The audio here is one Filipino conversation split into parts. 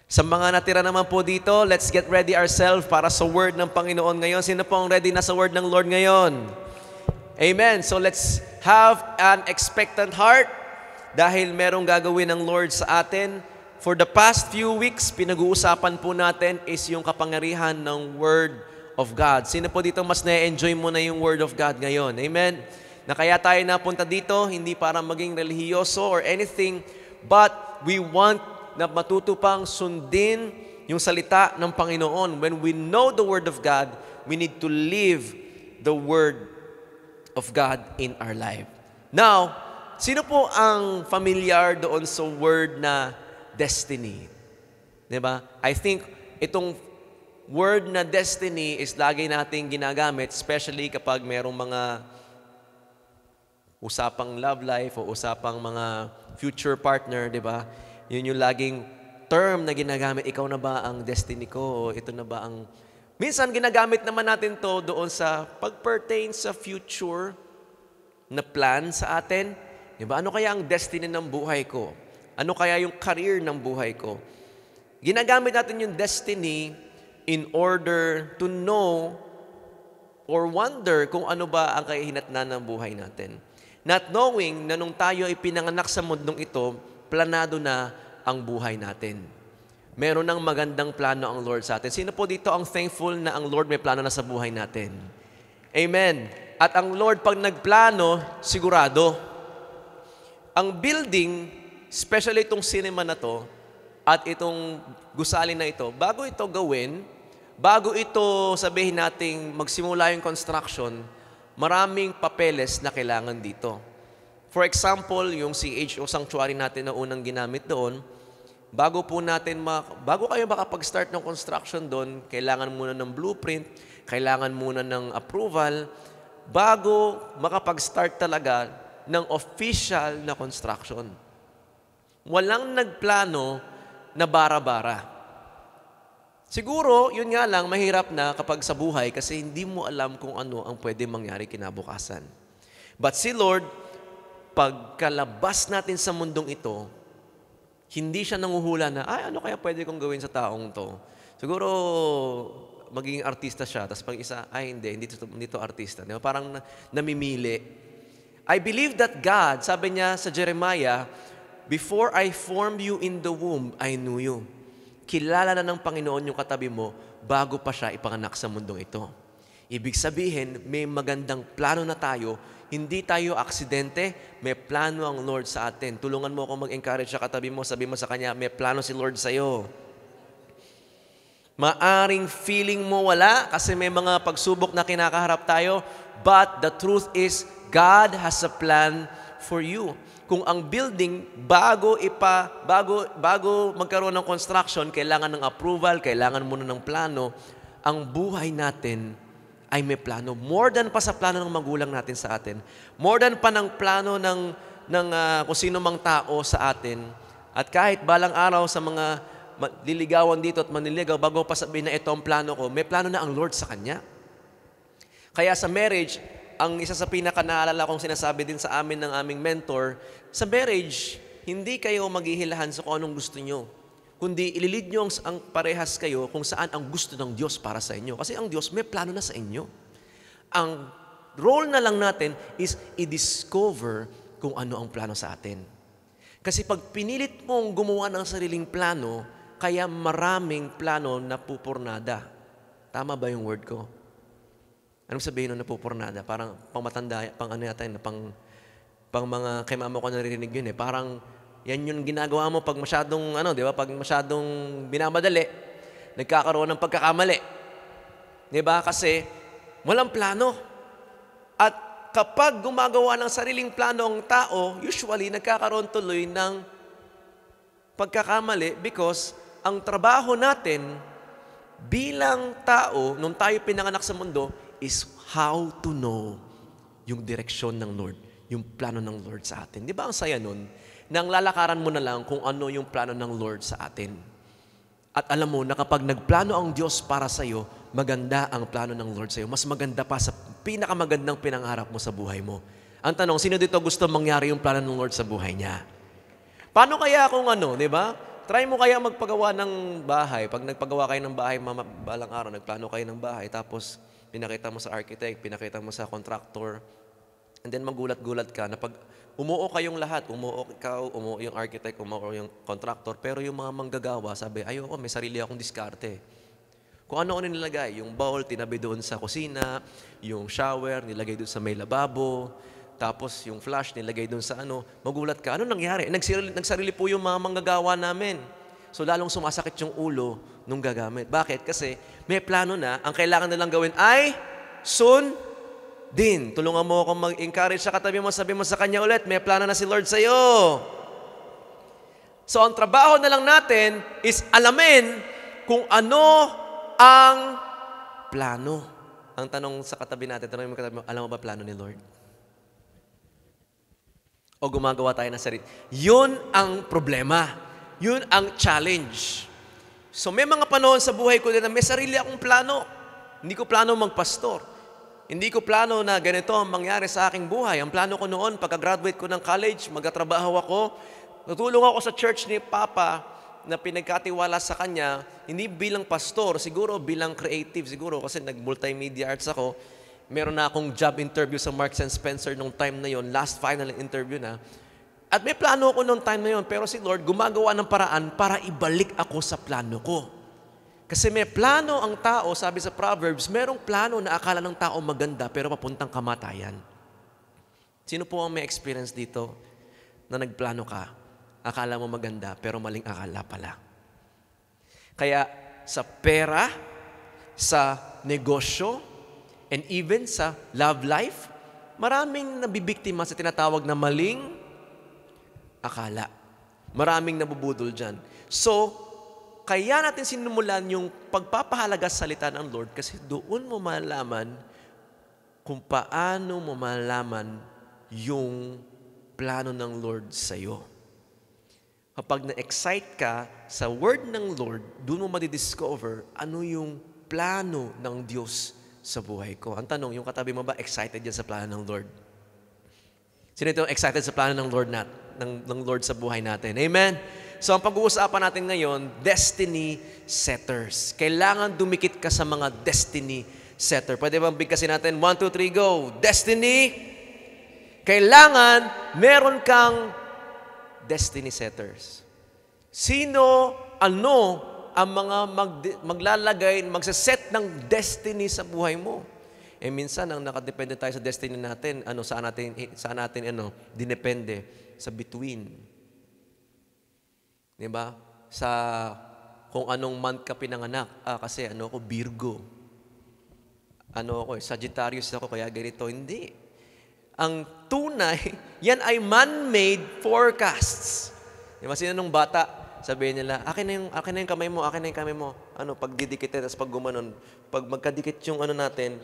Sa mga natira naman po dito, let's get ready ourselves para sa word ng Panginoon ngayon. Sino po ang ready na sa word ng Lord ngayon? Amen. So let's have an expectant heart dahil merong gagawin ng Lord sa atin. For the past few weeks, pinag-uusapan po natin is yung kapangyarihan ng Word of God. Sino po dito mas na-enjoy mo na yung Word of God ngayon? Amen. Na kaya tayo napunta dito, hindi para maging relihiyoso or anything, but we want na matutupang sundin yung salita ng Panginoon. When we know the Word of God, we need to live the Word of God in our life. Now, sino po ang familiar doon sa word na destiny? Diba? I think itong word na destiny is lagi nating ginagamit, especially kapag merong mga usapang love life o usapang mga future partner, diba? Yun yung laging term na ginagamit. Ikaw na ba ang destiny ko? O ito na ba ang... Minsan ginagamit naman natin to doon sa pag-pertain sa future na plan sa atin. Diba? Ano kaya ang destiny ng buhay ko? Ano kaya yung career ng buhay ko? Ginagamit natin yung destiny in order to know or wonder kung ano ba ang kahihinatnan ng buhay natin. Not knowing na nung tayo ay pinanganak sa mundong ito, planado na ang buhay natin. Meron ng magandang plano ang Lord sa atin. Sino po dito ang thankful na ang Lord may plano na sa buhay natin? Amen. At ang Lord pag nagplano, sigurado. Ang building, especially itong cinema na to, at itong gusali na ito, bago ito gawin, bago ito sabihin nating magsimula yung construction, maraming papeles na kailangan dito. For example, yung CHO sanctuary natin na unang ginamit doon, bago kayo makapag-start ng construction doon, kailangan muna ng blueprint, kailangan muna ng approval, bago makapag-start talaga ng official na construction. Walang nagplano na bara-bara. Siguro, yun nga lang, mahirap na kapag sa buhay kasi hindi mo alam kung ano ang pwede mangyari kinabukasan. But si Lord, pagkalabas natin sa mundong ito, hindi siya nanguhula na, ano kaya pwede kong gawin sa taong to? Siguro, magiging artista siya, tapos pag isa, hindi to artista. Diba? Parang namimili. I believe that God, sabi niya sa Jeremiah, before I formed you in the womb, I knew you. Kilala na ng Panginoon yung katabi mo bago pa siya ipanganak sa mundong ito. Ibig sabihin, may magandang plano na tayo. Hindi tayo aksidente, may plano ang Lord sa atin. Tulungan mo ako mag-encourage sa katabi mo, sabi mo sa kanya, may plano si Lord sa'yo. Maaring feeling mo wala kasi may mga pagsubok na kinakaharap tayo, but the truth is, God has a plan for you. Kung ang building, bago magkaroon ng construction, kailangan ng approval, kailangan muna ng plano, ang buhay natin ay may plano. More than pa sa plano ng magulang natin sa atin. More than pa ng plano ng kung sino mang tao sa atin. At kahit balang araw sa mga liligawan dito at maniligaw, bago pa sabihin na ito ang plano ko, may plano na ang Lord sa kanya. Kaya sa marriage, ang isa sa pinaka-naalala kong sinasabi din sa amin ng aming mentor, sa marriage, hindi kayo maghihilahan sa kung anong gusto nyo. Kundi ililid nyo ang parehas kayo kung saan ang gusto ng Diyos para sa inyo. Kasi ang Diyos may plano na sa inyo. Ang role na lang natin is i-discover kung ano ang plano sa atin. Kasi pag pinilit mong gumawa ng sariling plano, kaya maraming plano na pupurnada. Tama ba yung word ko? Anong sabihin nung napupurnada? Parang pangmatanda, pang ano yata yun, pang mga kay mama ko naririnig yun eh. Parang yan yung ginagawa mo pag masyadong, di ba? Pag masyadong binamadali, nagkakaroon ng pagkakamali. Di ba? Kasi walang plano. At kapag gumagawa ng sariling plano ang tao, usually nagkakaroon tuloy ng pagkakamali because ang trabaho natin bilang tao, nung tayo pinanganak sa mundo, is how to know yung direksyon ng Lord, yung plano ng Lord sa atin. Di ba ang saya nun? Nang lalakaran mo na lang kung ano yung plano ng Lord sa atin. At alam mo na kapag nagplano ang Diyos para sa iyo, maganda ang plano ng Lord sa iyo. Mas maganda pa sa pinakamagandang pinangarap mo sa buhay mo. Ang tanong, sino dito gusto mangyari yung plano ng Lord sa buhay niya? Paano kaya kung di ba? try mo kaya magpagawa ng bahay. Pag nagpagawa kayo ng bahay, balang araw, nagplano kayo ng bahay, tapos pinakita mo sa architect, pinakita mo sa contractor, and then magulat-gulat ka na pag umuo kayong lahat, umuo ikaw, umuo yung architect, umuo yung contractor, pero yung mga manggagawa, sabi, ayoko, may sarili akong diskarte. Kung ano-ano nilagay, yung bowl, tinabi doon sa kusina, yung shower, nilagay doon sa may lababo, tapos yung flash, nilagay doon sa ano, magulat ka, ano nangyari? Nagsarili po yung mga manggagawa namin. So lalong sumasakit yung ulo nung gagamit. Bakit? Kasi may plano na, ang kailangan nilang gawin ay din. Tulungan mo akong mag-encourage sa katabi mo, sabi mo sa kanya ulit, may plano na si Lord sa'yo. So ang trabaho na lang natin is alamin kung ano ang plano. Ang tanong sa katabi natin, tanongin mo katabi mo, alam mo ba plano ni Lord? O gumagawa tayo ng sarili. Yun ang problema. Yun ang challenge. So may mga panahon sa buhay ko din na may sarili akong plano. Hindi ko plano magpastor. Hindi ko plano na ganito ang mangyari sa aking buhay. Ang plano ko noon, pagka-graduate ko ng college, magtatrabaho ako, tutulong ako sa church ni Papa na pinagkatiwala sa kanya, hindi bilang pastor, siguro bilang creative, siguro kasi nag-multimedia arts ako. Meron na akong job interview sa Marks and Spencer nung time na yon, last final interview na. At may plano ako nung time na yon, pero si Lord gumagawa ng paraan para ibalik ako sa plano ko. Kasi may plano ang tao, sabi sa Proverbs, merong plano na akala ng tao maganda pero papuntang kamatayan. Sino po ang may experience dito na nagplano ka, akala mo maganda pero maling akala pala? Kaya sa pera, sa negosyo, and even sa love life, maraming nabibiktima sa tinatawag na maling akala. Maraming nabubudol dyan. So, kaya natin sinumulan yung pagpapahalaga sa salita ng Lord kasi doon mo malaman kung paano mo malaman yung plano ng Lord sa'yo. Kapag na-excite ka sa word ng Lord, doon mo madidiscover ano yung plano ng Diyos sa buhay ko. Ang tanong, yung katabi mo ba excited yan sa plano ng Lord? Sino ito excited sa plano ng Lord ng Lord sa buhay natin? Amen? So, ang pag-uusapan natin ngayon, destiny setters. Kailangan dumikit ka sa mga destiny setter. Pwede bang bigkasin natin? 1, 2, 3, go! Destiny! Kailangan meron kang destiny setters. Sino, ano, ang mga maglalagay, magsaset ng destiny sa buhay mo? Eh minsan, ang nakadepende tayo sa destiny natin, saan natin dinepende? Sa between. Diba? Sa kung anong month ka pinanganak. Kasi ako, Virgo. Sagittarius ako, kaya ganito. Hindi. Ang tunay, yan ay man-made forecasts. Diba? Sino nung bata, sabihin nila, akin na yung kamay mo, akin na yung kamay mo. Pag didikitin, tapos pag gumanon, pag magkadikit yung natin,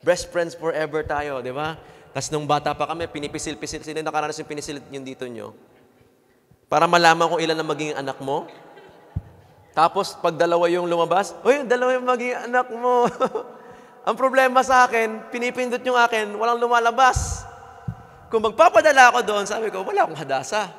best friends forever tayo, di ba? Tapos nung bata pa kami, pinipisil-pisil. Sino nakaranas yung pinisil yung dito nyo? Para malaman kung ilan ang magiging anak mo. Tapos, pag dalawa yung lumabas, dalawa yung magiging anak mo. Ang problema sa akin, pinipindot yung akin, walang lumalabas. Kung magpapadala ako doon, sabi ko, wala akong hadasa.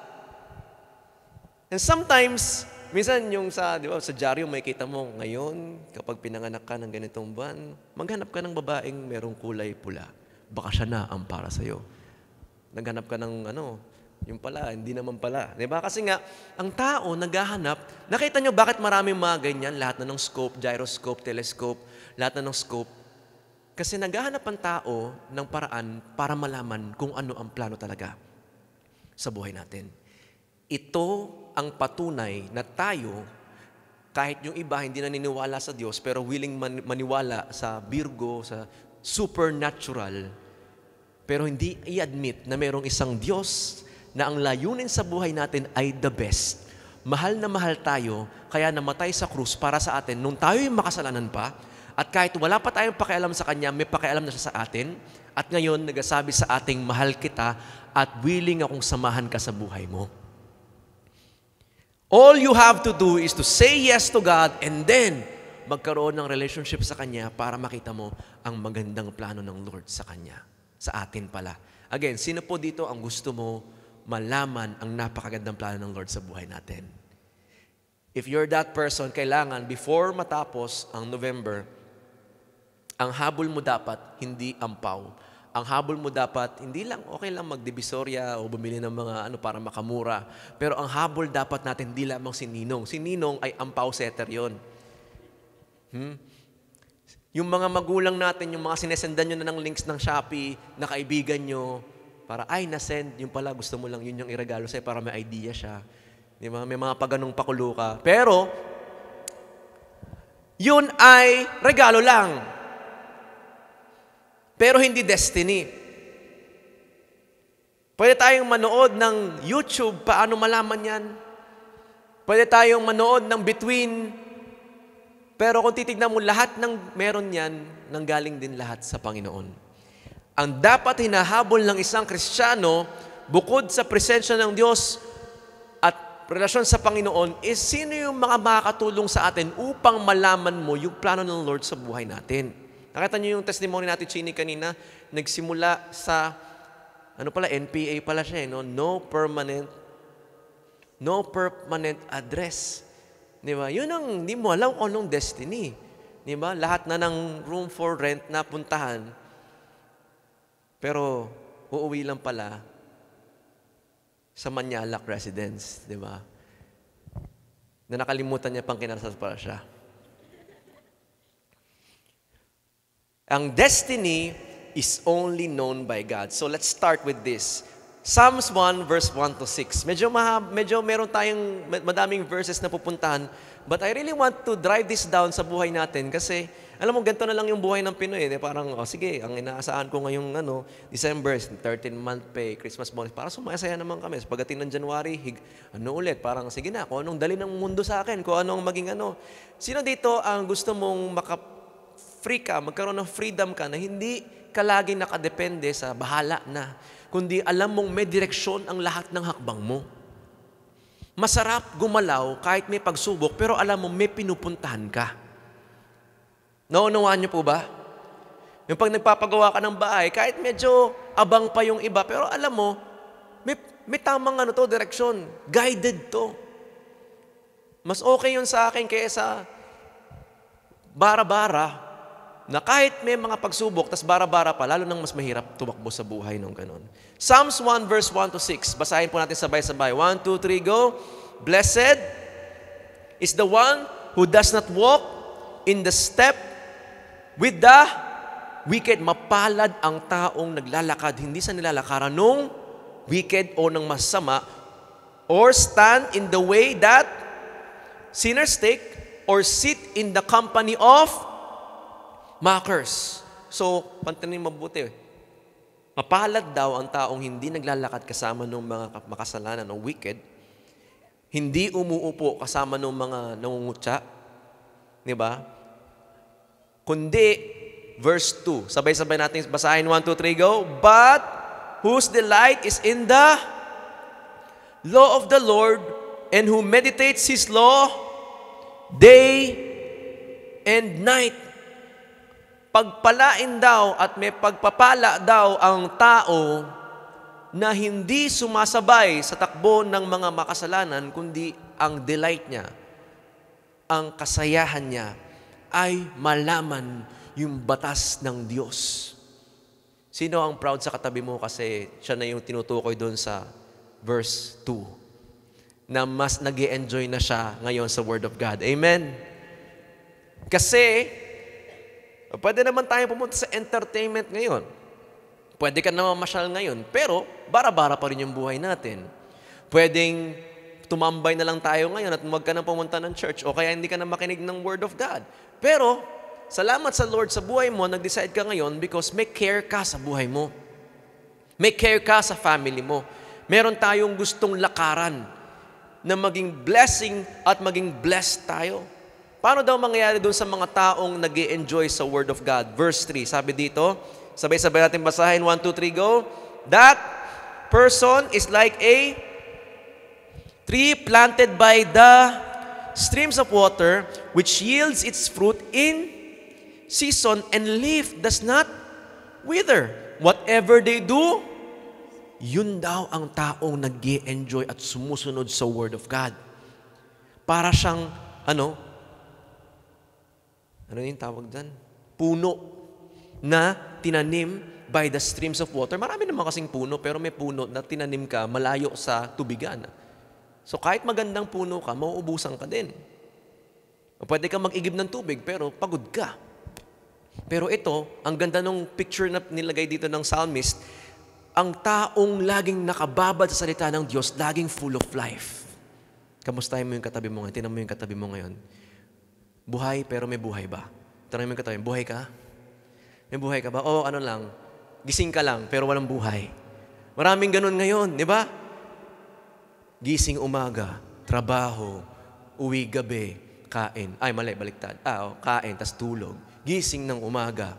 And sometimes, minsan yung di ba, sa dyaryo, may kita mo, ngayon, kapag pinanganak ka ng ganitong buwan, maghanap ka ng babaeng merong kulay pula. Baka siya na ang para sa'yo. Naghanap ka ng yung pala, hindi naman pala. Diba? Kasi nga, ang tao naghahanap, nakita nyo bakit maraming mga ganyan, lahat na ng scope, gyroscope, telescope, lahat na ng scope. Kasi naghahanap ang tao ng paraan para malaman kung ano ang plano talaga sa buhay natin. Ito ang patunay na tayo, kahit yung iba hindi naniniwala sa Diyos, pero willing maniwala sa Virgo, sa supernatural, pero hindi i-admit na mayroong isang Diyos na ang layunin sa buhay natin ay the best. Mahal na mahal tayo, kaya namatay sa krus para sa atin nung tayo yung makasalanan pa, at kahit wala pa tayong pakialam sa Kanya, may pakialam na siya sa atin, at ngayon nagasabi sa ating mahal kita at willing akong samahan ka sa buhay mo. All you have to do is to say yes to God and then magkaroon ng relationship sa Kanya para makita mo ang magandang plano ng Lord sa Kanya. Sa atin pala. Again, sino po dito ang gusto mo malaman ang napakagandang plano ng Lord sa buhay natin? If you're that person, kailangan before matapos ang November, ang habol mo dapat hindi ampaw. Ang habol mo dapat, hindi lang, okay lang magdivisorya o bumili ng mga para makamura. Pero ang habol dapat natin, hindi lamang si Ninong. Si Ninong ay ampaw setter yun. Yung mga magulang natin, yung mga sinesendan nyo na ng links ng Shopee, na kaibigan nyo, para, nasend, yung pala, gusto mo lang yun yung iregalo sa'yo para may idea siya. Di ba? May mga paganong pakulo ka. Pero, yun ay regalo lang. Pero hindi destiny. Pwede tayong manood ng YouTube, paano malaman yan? Pwede tayong manood ng Between. Pero kung titignan mo, lahat ng meron yan, nanggaling din lahat sa Panginoon. Ang dapat hinahabol ng isang Kristiyano, bukod sa presensya ng Diyos at relasyon sa Panginoon, is sino yung mga makakatulong sa atin upang malaman mo yung plano ng Lord sa buhay natin. Nakita niyo yung testimony natin, Chini, kanina, nagsimula sa, NPA pala siya, no permanent address. Di ba? Yun ang hindi mo alam kung anong destiny. Di ba? Lahat na ng room for rent na puntahan. Pero, uuwi lang pala sa Manyalak residence. Di ba? Na nakalimutan niya pang kinarasas para siya. Ang destiny is only known by God. So let's start with this. Psalms 1 verse 1 to 6. Medyo meron tayong madaming verses na pupuntahan, but I really want to drive this down sa buhay natin kasi alam mo, ganito na lang yung buhay ng Pinoy. Parang, sige, ang inaasahan ko ngayong December, 13-month pay, Christmas bonus, para sumasaya naman kami. Pagdating ng January, ulit, parang, sige na, kung anong dali ng mundo sa akin, kung anong maging Sino dito ang gusto mong free ka, magkaroon ng freedom ka na hindi ka lagi nakadepende sa bahala na, kundi alam mong may direksyon ang lahat ng hakbang mo. Masarap gumalaw kahit may pagsubok, pero alam mo may pinupuntahan ka. Naunawaan niyo po ba? Yung pag nagpapagawa ka ng bahay, kahit medyo abang pa yung iba, pero alam mo, may tamang direksyon. Guided to. Mas okay yun sa akin kaysa bara-bara, na kahit may mga pagsubok, tas bara-bara pa, lalo nang mas mahirap tumakbo sa buhay nung ganon. Psalms 1 verse 1 to 6. Basahin po natin sabay-sabay. 1, 2, 3, go. Blessed is the one who does not walk in the step with the wicked. Mapalad ang taong naglalakad, hindi sa nilalakaran nung wicked o ng masama, or stand in the way that sinners take, or sit in the company of mockers. So, pantanin mabuti. Mapalad daw ang taong hindi naglalakad kasama ng mga makasalanan o wicked, hindi umuupo kasama ng mga nangungutya, di ba? Kundi, verse 2. Sabay-sabay natin basahin. 1, 2, 3, go. But whose delight is in the law of the Lord, and who meditates His law day and night. Pagpalain daw at may pagpapala daw ang tao na hindi sumasabay sa takbo ng mga makasalanan, kundi ang delight niya, ang kasayahan niya, ay malaman yung batas ng Diyos. Sino ang proud sa katabi mo kasi siya na yung tinutukoy doon sa verse 2, na mas nag-e-enjoy na siya ngayon sa Word of God. Amen? Kasi, pwede naman tayo pumunta sa entertainment ngayon. Pwede ka naman masyal ngayon, pero bara-bara pa rin yung buhay natin. Pwedeng tumambay na lang tayo ngayon at huwag ka na pumunta ng church o kaya hindi ka na makinig ng Word of God. Pero, salamat sa Lord sa buhay mo, nag-decide ka ngayon because may care ka sa buhay mo. May care ka sa family mo. Meron tayong gustong lakaran na maging blessing at maging blessed tayo. Paano daw mangyayari doon sa mga taong nag-e-enjoy sa Word of God? Verse 3, sabi dito, sabay-sabay natin basahin, 1, 2, 3, go. That person is like a tree planted by the streams of water, which yields its fruit in season, and leaf does not wither. Whatever they do, yun daw ang taong nag-e-enjoy at sumusunod sa Word of God. Para siyang, ano yung tawag dyan? Puno na tinanim by the streams of water. Marami naman kasing puno, pero may puno na tinanim ka malayo sa tubigan. So kahit magandang puno ka, mauubusan ka din. O pwede kang mag-igib ng tubig, pero pagod ka. Pero ito, ang ganda nung picture na nilagay dito ng psalmist, ang taong laging nakababad sa salita ng Diyos, laging full of life. Kamustahin mo yung katabi mo ngayon? Tinan mo yung katabi mo ngayon. Buhay, pero may buhay ba? Tanong mo yung katabi, buhay ka? May buhay ka ba? O ano lang, gising ka lang, pero walang buhay. Maraming ganun ngayon, di ba? Gising umaga, trabaho, uwi gabi, kain. Ay, mali, baliktad. Kain, tas tulog. Gising ng umaga.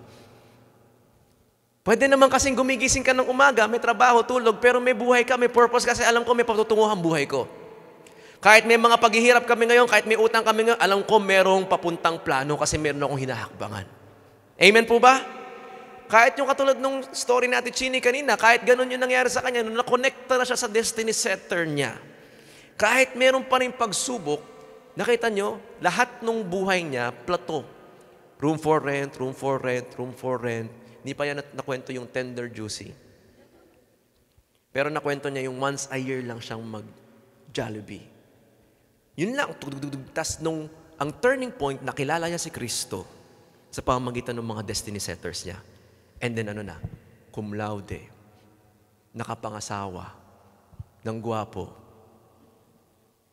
Pwede naman kasing gumigising ka ng umaga, may trabaho, tulog, pero may buhay ka, may purpose kasi alam ko may patutunguhan buhay ko. Kahit may mga paghihirap kami ngayon, kahit may utang kami ngayon, alam ko merong papuntang plano kasi meron akong hinahakbangan. Amen po ba? Kahit yung katulad nung story natin, Chini, kanina, kahit ganun yung nangyari sa kanya, nung nakonekta na siya sa destiny setter niya, kahit meron pa rin pagsubok, nakita nyo, lahat nung buhay niya, plateau. Room for rent, room for rent, room for rent. Hindi pa yan nakwento yung tender juicy. Pero nakwento niya yung once a year lang siyang mag-Jollibee. Yun lang. Tas nung ang turning point, nakilala niya si Kristo sa pamamagitan ng mga destiny setters niya. And then cum laude, nakapangasawa, ng gwapo.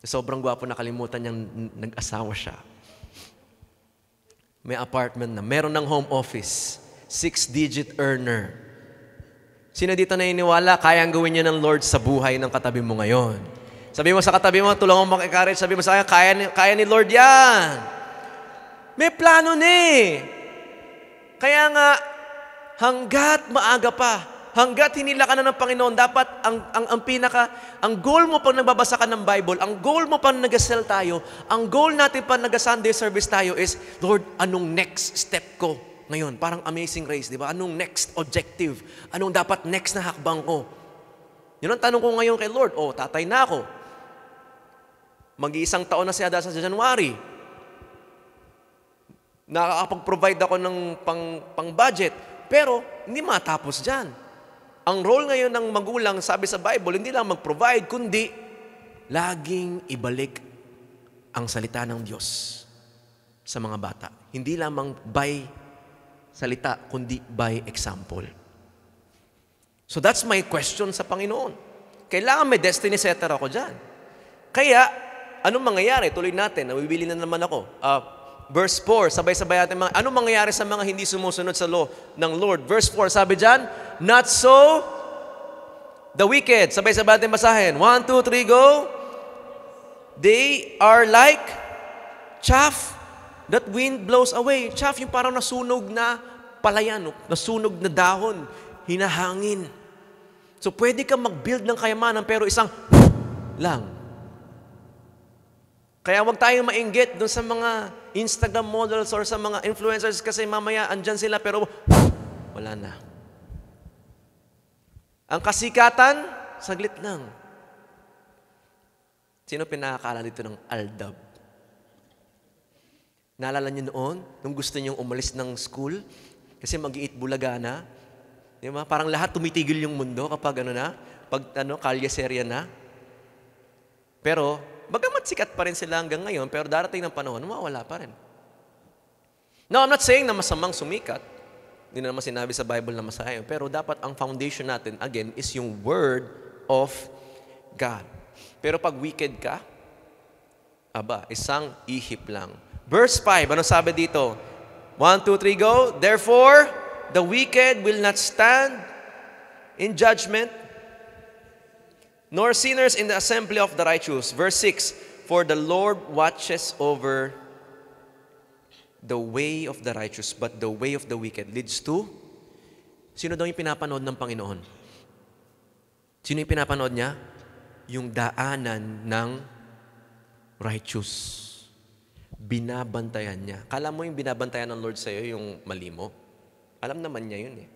Sobrang gwapo, nakalimutan niyang nag-asawa siya. May apartment na, meron ng home office, 6-digit earner. Sino dito naniniwala, kayang gawin niya ng Lord sa buhay ng katabi mo ngayon? Sabi mo sa katabi mo, tulungan mo maki-courage, sabi mo sa kanya, kaya ni Lord yan. May plano ni. Kaya nga, hanggat maaga pa, hanggat hinila ka na ng Panginoon, dapat ang goal mo pag nagbabasa ka ng Bible, ang goal mo pag nag-sell tayo, ang goal natin pag nag-Sunday service tayo is, Lord, anong next step ko ngayon? Parang Amazing Race, di ba? Anong next objective? Anong dapat next na hakbang ko? Yun ang tanong ko ngayon kay Lord. Tatay na ako. Mag-iisang taon na siya dahil sa January. Nakakapag-provide ako ng pang-budget. Pero, hindi matapos dyan. Ang role ngayon ng magulang, sabi sa Bible, hindi lang mag-provide, kundi laging ibalik ang salita ng Diyos sa mga bata. Hindi lamang by salita, kundi by example. So that's my question sa Panginoon. Kailangan may destiny setter ako dyan. Kaya, anong mangyayari? Tuloy natin, nabibili na naman ako. Verse 4, sabay-sabay natin anong mangyayari sa mga hindi sumusunod sa law ng Lord? Verse 4, sabi dyan, not so the wicked. Sabay-sabay natin basahin. 1, 2, 3, go. They are like chaff that wind blows away. Chaff, yung parang nasunog na palayan, nasunog na dahon, hinahangin. So pwede kang mag-build ng kayamanan pero isang lang. Kaya wag tayong mainggit doon sa mga Instagram models or sa mga influencers kasi mamaya andyan sila pero wala na. Ang kasikatan, saglit lang. Sino pinakakala dito ng Aldab? Naalala niyo noon, nung gusto niyong umalis ng school kasi mag-iit Bulaga na, di ba? Parang lahat tumitigil yung mundo kapag kalye serya na. Pero bagamat sikat pa rin sila hanggang ngayon, pero darating ng panahon, mawawala pa rin. Now, I'm not saying na masamang sumikat. Hindi na naman sinabi sa Bible na masaya. Pero dapat ang foundation natin, again, is yung Word of God. Pero pag wicked ka, isang ihip lang. Verse 5, ano sabi dito? 1, 2, 3, go. Therefore, the wicked will not stand in judgment, nor sinners in the assembly of the righteous. Verse 6, for the Lord watches over the way of the righteous, but the way of the wicked leads to? Sino daw yung pinapanood ng Panginoon? Sino yung pinapanood niya? Yung daanan ng righteous. Binabantayan niya. Kala mo yung binabantayan ng Lord sa'yo, yung mali mo? Alam naman niya yun eh.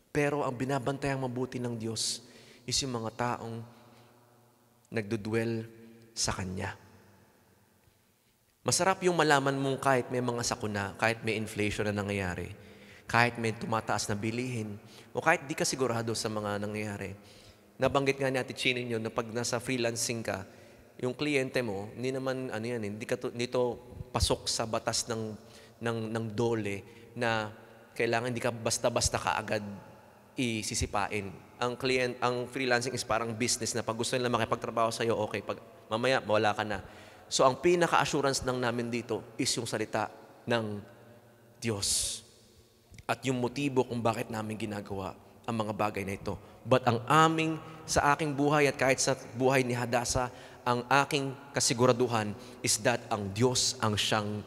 Pero ang binabantayang mabuti ng Diyos is yung mga taong nagdudwell sa Kanya. Masarap yung malaman mong kahit may mga sakuna, kahit may inflation na nangyayari, kahit may tumataas na bilihin, o kahit di ka sigurado sa mga nangyayari. Nabanggit nga ni Ate Chinin yun na pag nasa freelancing ka, yung kliyente mo, hindi naman, hindi ka dito pasok sa batas ng dole na kailangan hindi ka basta-basta kaagad isisipain. Ang freelancing is parang business na pag gusto nila makipagtrabaho sa'yo, okay. Pag mamaya, mawala ka na. So, ang pinaka-assurance lang namin dito is yung salita ng Diyos. At yung motibo kung bakit namin ginagawa ang mga bagay na ito. But sa aking buhay at kahit sa buhay ni Hadassah, ang aking kasiguraduhan is that ang Diyos ang siyang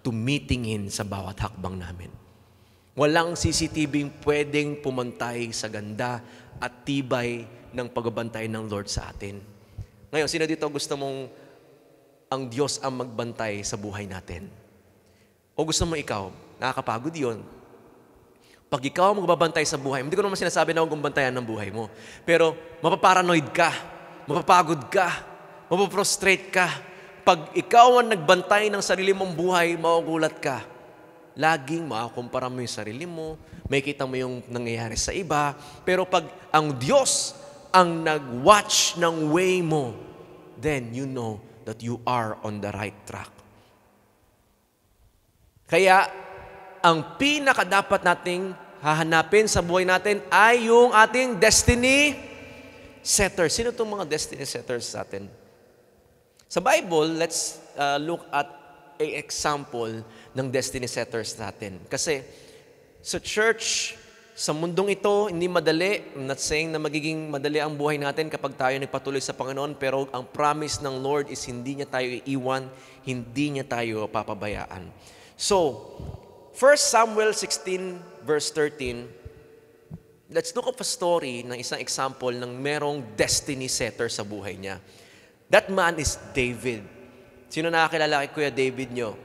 tumitingin sa bawat hakbang namin. Walang CCTV pwedeng pumantay sa ganda at tibay ng pagbabantay ng Lord sa atin. Ngayon, sino dito gusto mong ang Diyos ang magbantay sa buhay natin? O gusto mo ikaw? Nakakapagod yun. Pag ikaw ang magbabantay sa buhay, hindi ko naman sinasabi na huwag mong bantayan ng buhay mo. Pero mapaparanoid ka, mapapagod ka, mapaprostrate ka. Pag ikaw ang nagbantay ng sarili mong buhay, magugulat ka. Laging makakumpara mo yung sarili mo, may kita mo yung nangyayari sa iba. Pero pag ang Diyos ang nag-watch ng way mo, then you know that you are on the right track. Kaya, ang pinakadapat nating hahanapin sa buhay natin ay yung ating destiny setters. Sino itong mga destiny setters sa atin? Sa Bible, let's look at an example ng destiny setters natin. Kasi sa church, sa mundong ito, hindi madali. I'm not saying na magiging madali ang buhay natin kapag tayo nagpatuloy sa Panginoon, pero ang promise ng Lord is hindi niya tayo iiwan, hindi niya tayo papabayaan. So, 1 Samuel 16 verse 13, let's look at a story ng isang example ng merong destiny setter sa buhay niya. That man is David. Sino nakakilala kay Kuya David nyo?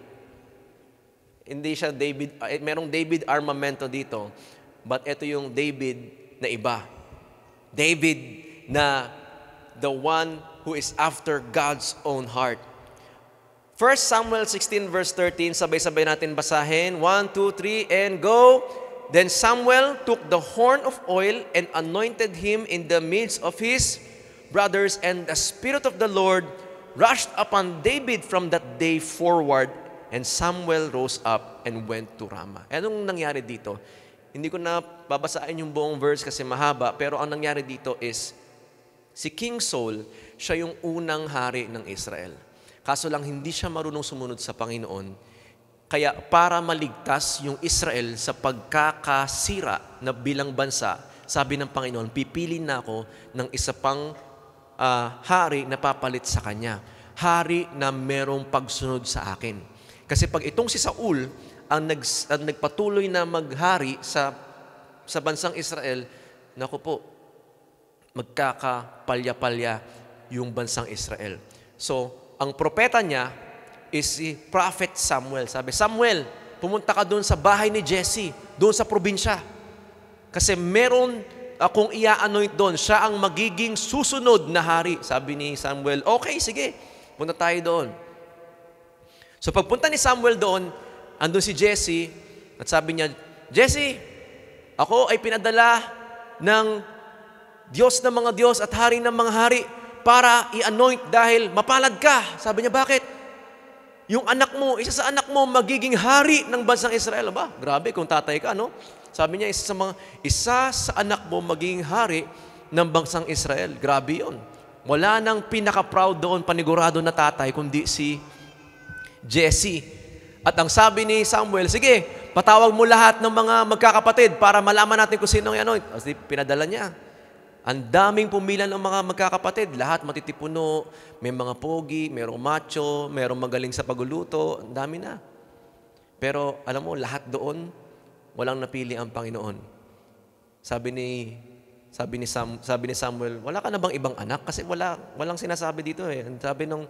Hindi siya David, merong David Armamento dito. But ito yung David na iba. David na the one who is after God's own heart. 1 Samuel 16 verse 13, sabay-sabay natin basahin. 1, 2, 3, and go. Then Samuel took the horn of oil and anointed him in the midst of his brothers, and the Spirit of the Lord rushed upon David from that day forward, and Samuel rose up and went to Ramah. Anong nangyari dito? Hindi ko na babasahin yung buong verse kasi mahaba, pero ang nangyari dito is, si King Saul, siya yung unang hari ng Israel. Kaso lang hindi siya marunong sumunod sa Panginoon. Kaya para maligtas yung Israel sa pagkakasira na bilang bansa, sabi ng Panginoon, pipilin na ako ng isa pang hari na papalit sa kanya. Hari na merong pagsunod sa akin. Kasi pag itong si Saul, ang nagpatuloy na maghari sa bansang Israel, naku po, magkakapalya-palya yung bansang Israel. So, ang propeta niya is si Prophet Samuel. Sabi, Samuel, pumunta ka doon sa bahay ni Jesse, doon sa probinsya. Kasi meron akong ia-anoint doon. Siya ang magiging susunod na hari. Sabi ni Samuel, okay, sige, punta tayo doon. So pagpunta ni Samuel doon, andun si Jesse, at sabi niya, Jesse, ako ay pinadala ng Diyos ng mga Diyos at hari ng mga hari para i-anoint dahil mapalad ka. Sabi niya, bakit? Yung anak mo, isa sa anak mo, magiging hari ng bansang Israel. Ba? Grabe kung tatay ka, no? Sabi niya, isa sa anak mo magiging hari ng bansang Israel. Grabe yun. Wala nang pinaka-proud doon, panigurado na tatay, kundi si Jesse. At ang sabi ni Samuel, sige, patawag mo lahat ng mga magkakapatid para malaman natin kung sino ang anoint. Kasi pinadala niya. Ang daming pumila ng mga magkakapatid. Lahat matitipuno, may mga pogi, mayroong macho, mayroong magaling sa pagluluto. Ang dami na. Pero alam mo, lahat doon, walang napili ang Panginoon. Sabi ni Samuel, wala ka na bang ibang anak? Kasi walang sinasabi dito eh. Sabi nung,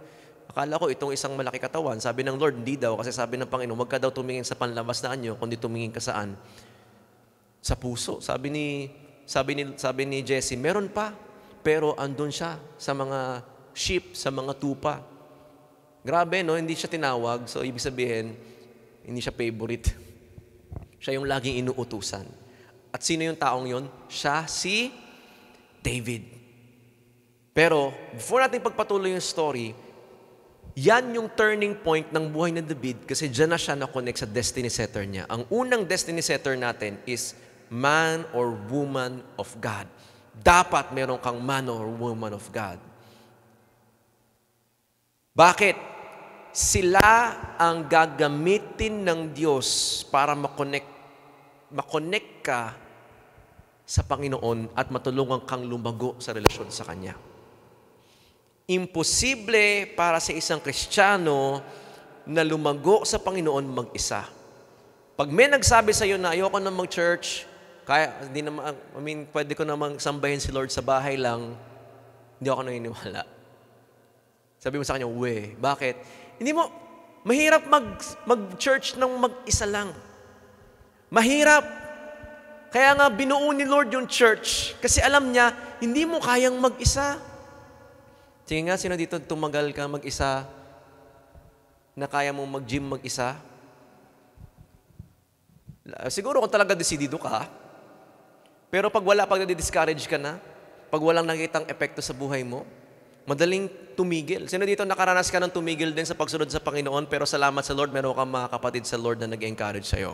akala ko itong isang malaki katawan. Sabi ng Lord, hindi daw. Kasi sabi ng Panginoon, huwag ka daw tumingin sa panlabas na anyo, kundi tumingin ka saan? Sa puso. Sabi ni Jesse, meron pa. Pero andun siya sa mga sheep, sa mga tupa. Grabe, no? Hindi siya tinawag. So, ibig sabihin, hindi siya favorite. Siya yung laging inuutusan. At sino yung taong yon? Siya si David. Pero, before natin pagpatuloy yung story, yan yung turning point ng buhay ni David kasi dyan na siya na-connect sa destiny setter niya. Ang unang destiny setter natin is man or woman of God. Dapat meron kang man or woman of God. Bakit? Sila ang gagamitin ng Diyos para makonect ka sa Panginoon at matulungan kang lumago sa relasyon sa Kanya. Imposible para sa isang Kristiyano na lumago sa Panginoon mag-isa. Pag may nagsabi sa iyo na ayoko na mag-church, kaya hindi naman, pwede ko namang sambahin si Lord sa bahay lang, hindi ako naniniwala. Sabi mo sa kanya, bakit? Hindi mo, mahirap mag-church ng mag-isa lang. Mahirap. Kaya nga binuo ni Lord yung church kasi alam niya, hindi mo kayang mag-isa. Sige nga, sino dito tumagal ka mag-isa na kaya mong mag-gym mag-isa? Siguro kung talaga desidido ka. Pero pag nadi-discourage ka na, pag walang nakitang epekto sa buhay mo, madaling tumigil. Sino dito nakaranas ka ng tumigil din sa pagsunod sa Panginoon, pero salamat sa Lord, meron kang mga kapatid sa Lord na nag-encourage sa'yo?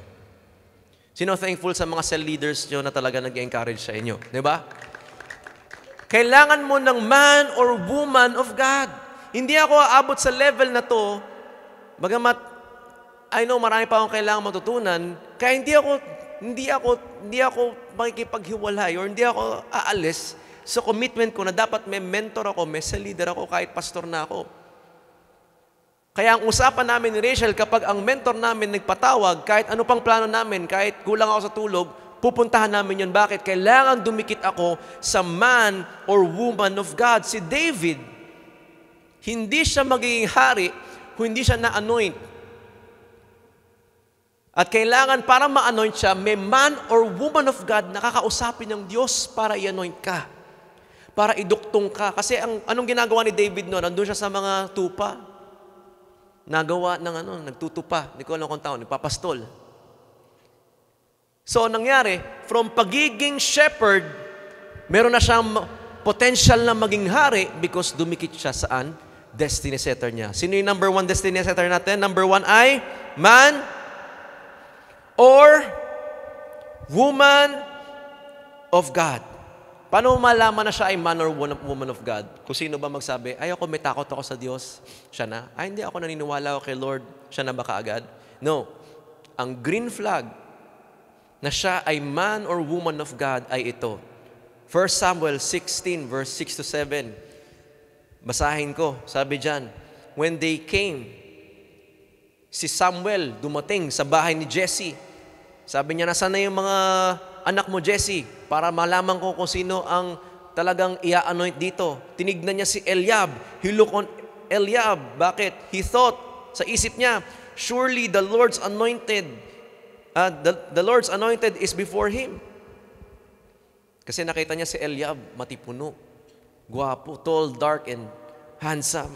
Sino thankful sa mga cell leaders nyo na talaga nag-encourage sa inyo? Diba? Kailangan mo ng man or woman of God. Hindi ako aabot sa level na to, bagamat I know marami pa akong kailangan matutunan, kaya hindi ako makikipaghiwalay or hindi ako aalis sa commitment ko na dapat may mentor ako, may cell leader ako, kahit pastor na ako. Kaya ang usapan namin ni Rachel, kapag ang mentor namin nagpatawag, kahit ano pang plano namin, kahit kulang ako sa tulog, pupuntahan namin yun. Bakit? Kailangan dumikit ako sa man or woman of God. Si David, hindi siya magiging hari kung hindi siya na-anoint. At kailangan para ma-anoint siya, may man or woman of God na kakausapin ng Diyos para i-anoint ka. Para iduktong ka. Kasi anong ginagawa ni David noon? Nandun siya sa mga tupa. Nagawa ng nagtutupa. Hindi ko alam kung taon, nagpapastol. So, nangyari, from pagiging shepherd, meron na siyang potential na maging hari because dumikit siya saan? Destiny setter niya. Sino yung number 1 destiny setter natin? Number 1 ay man or woman of God. Paano malaman na siya ay man or woman of God? Kung sino ba magsabi, ako may takot ako sa Diyos, siya na. Hindi ako naniniwala ako kay Lord, siya na ba kaagad? No. Ang green flag na siya ay man or woman of God ay ito. 1 Samuel 16 verse 6 to 7. Basahin ko. Sabi diyan, when they came, si Samuel dumating sa bahay ni Jesse. Sabi niya, nasaan na yung mga anak mo, Jesse? Para malaman ko kung sino ang talagang i-anoint dito. Tinignan niya si Eliab. He looked on Eliab. Bakit? He thought, sa isip niya, surely the Lord's anointed is before him. Kasi nakita niya si Eliab, matipuno, guwapo, tall, dark, and handsome.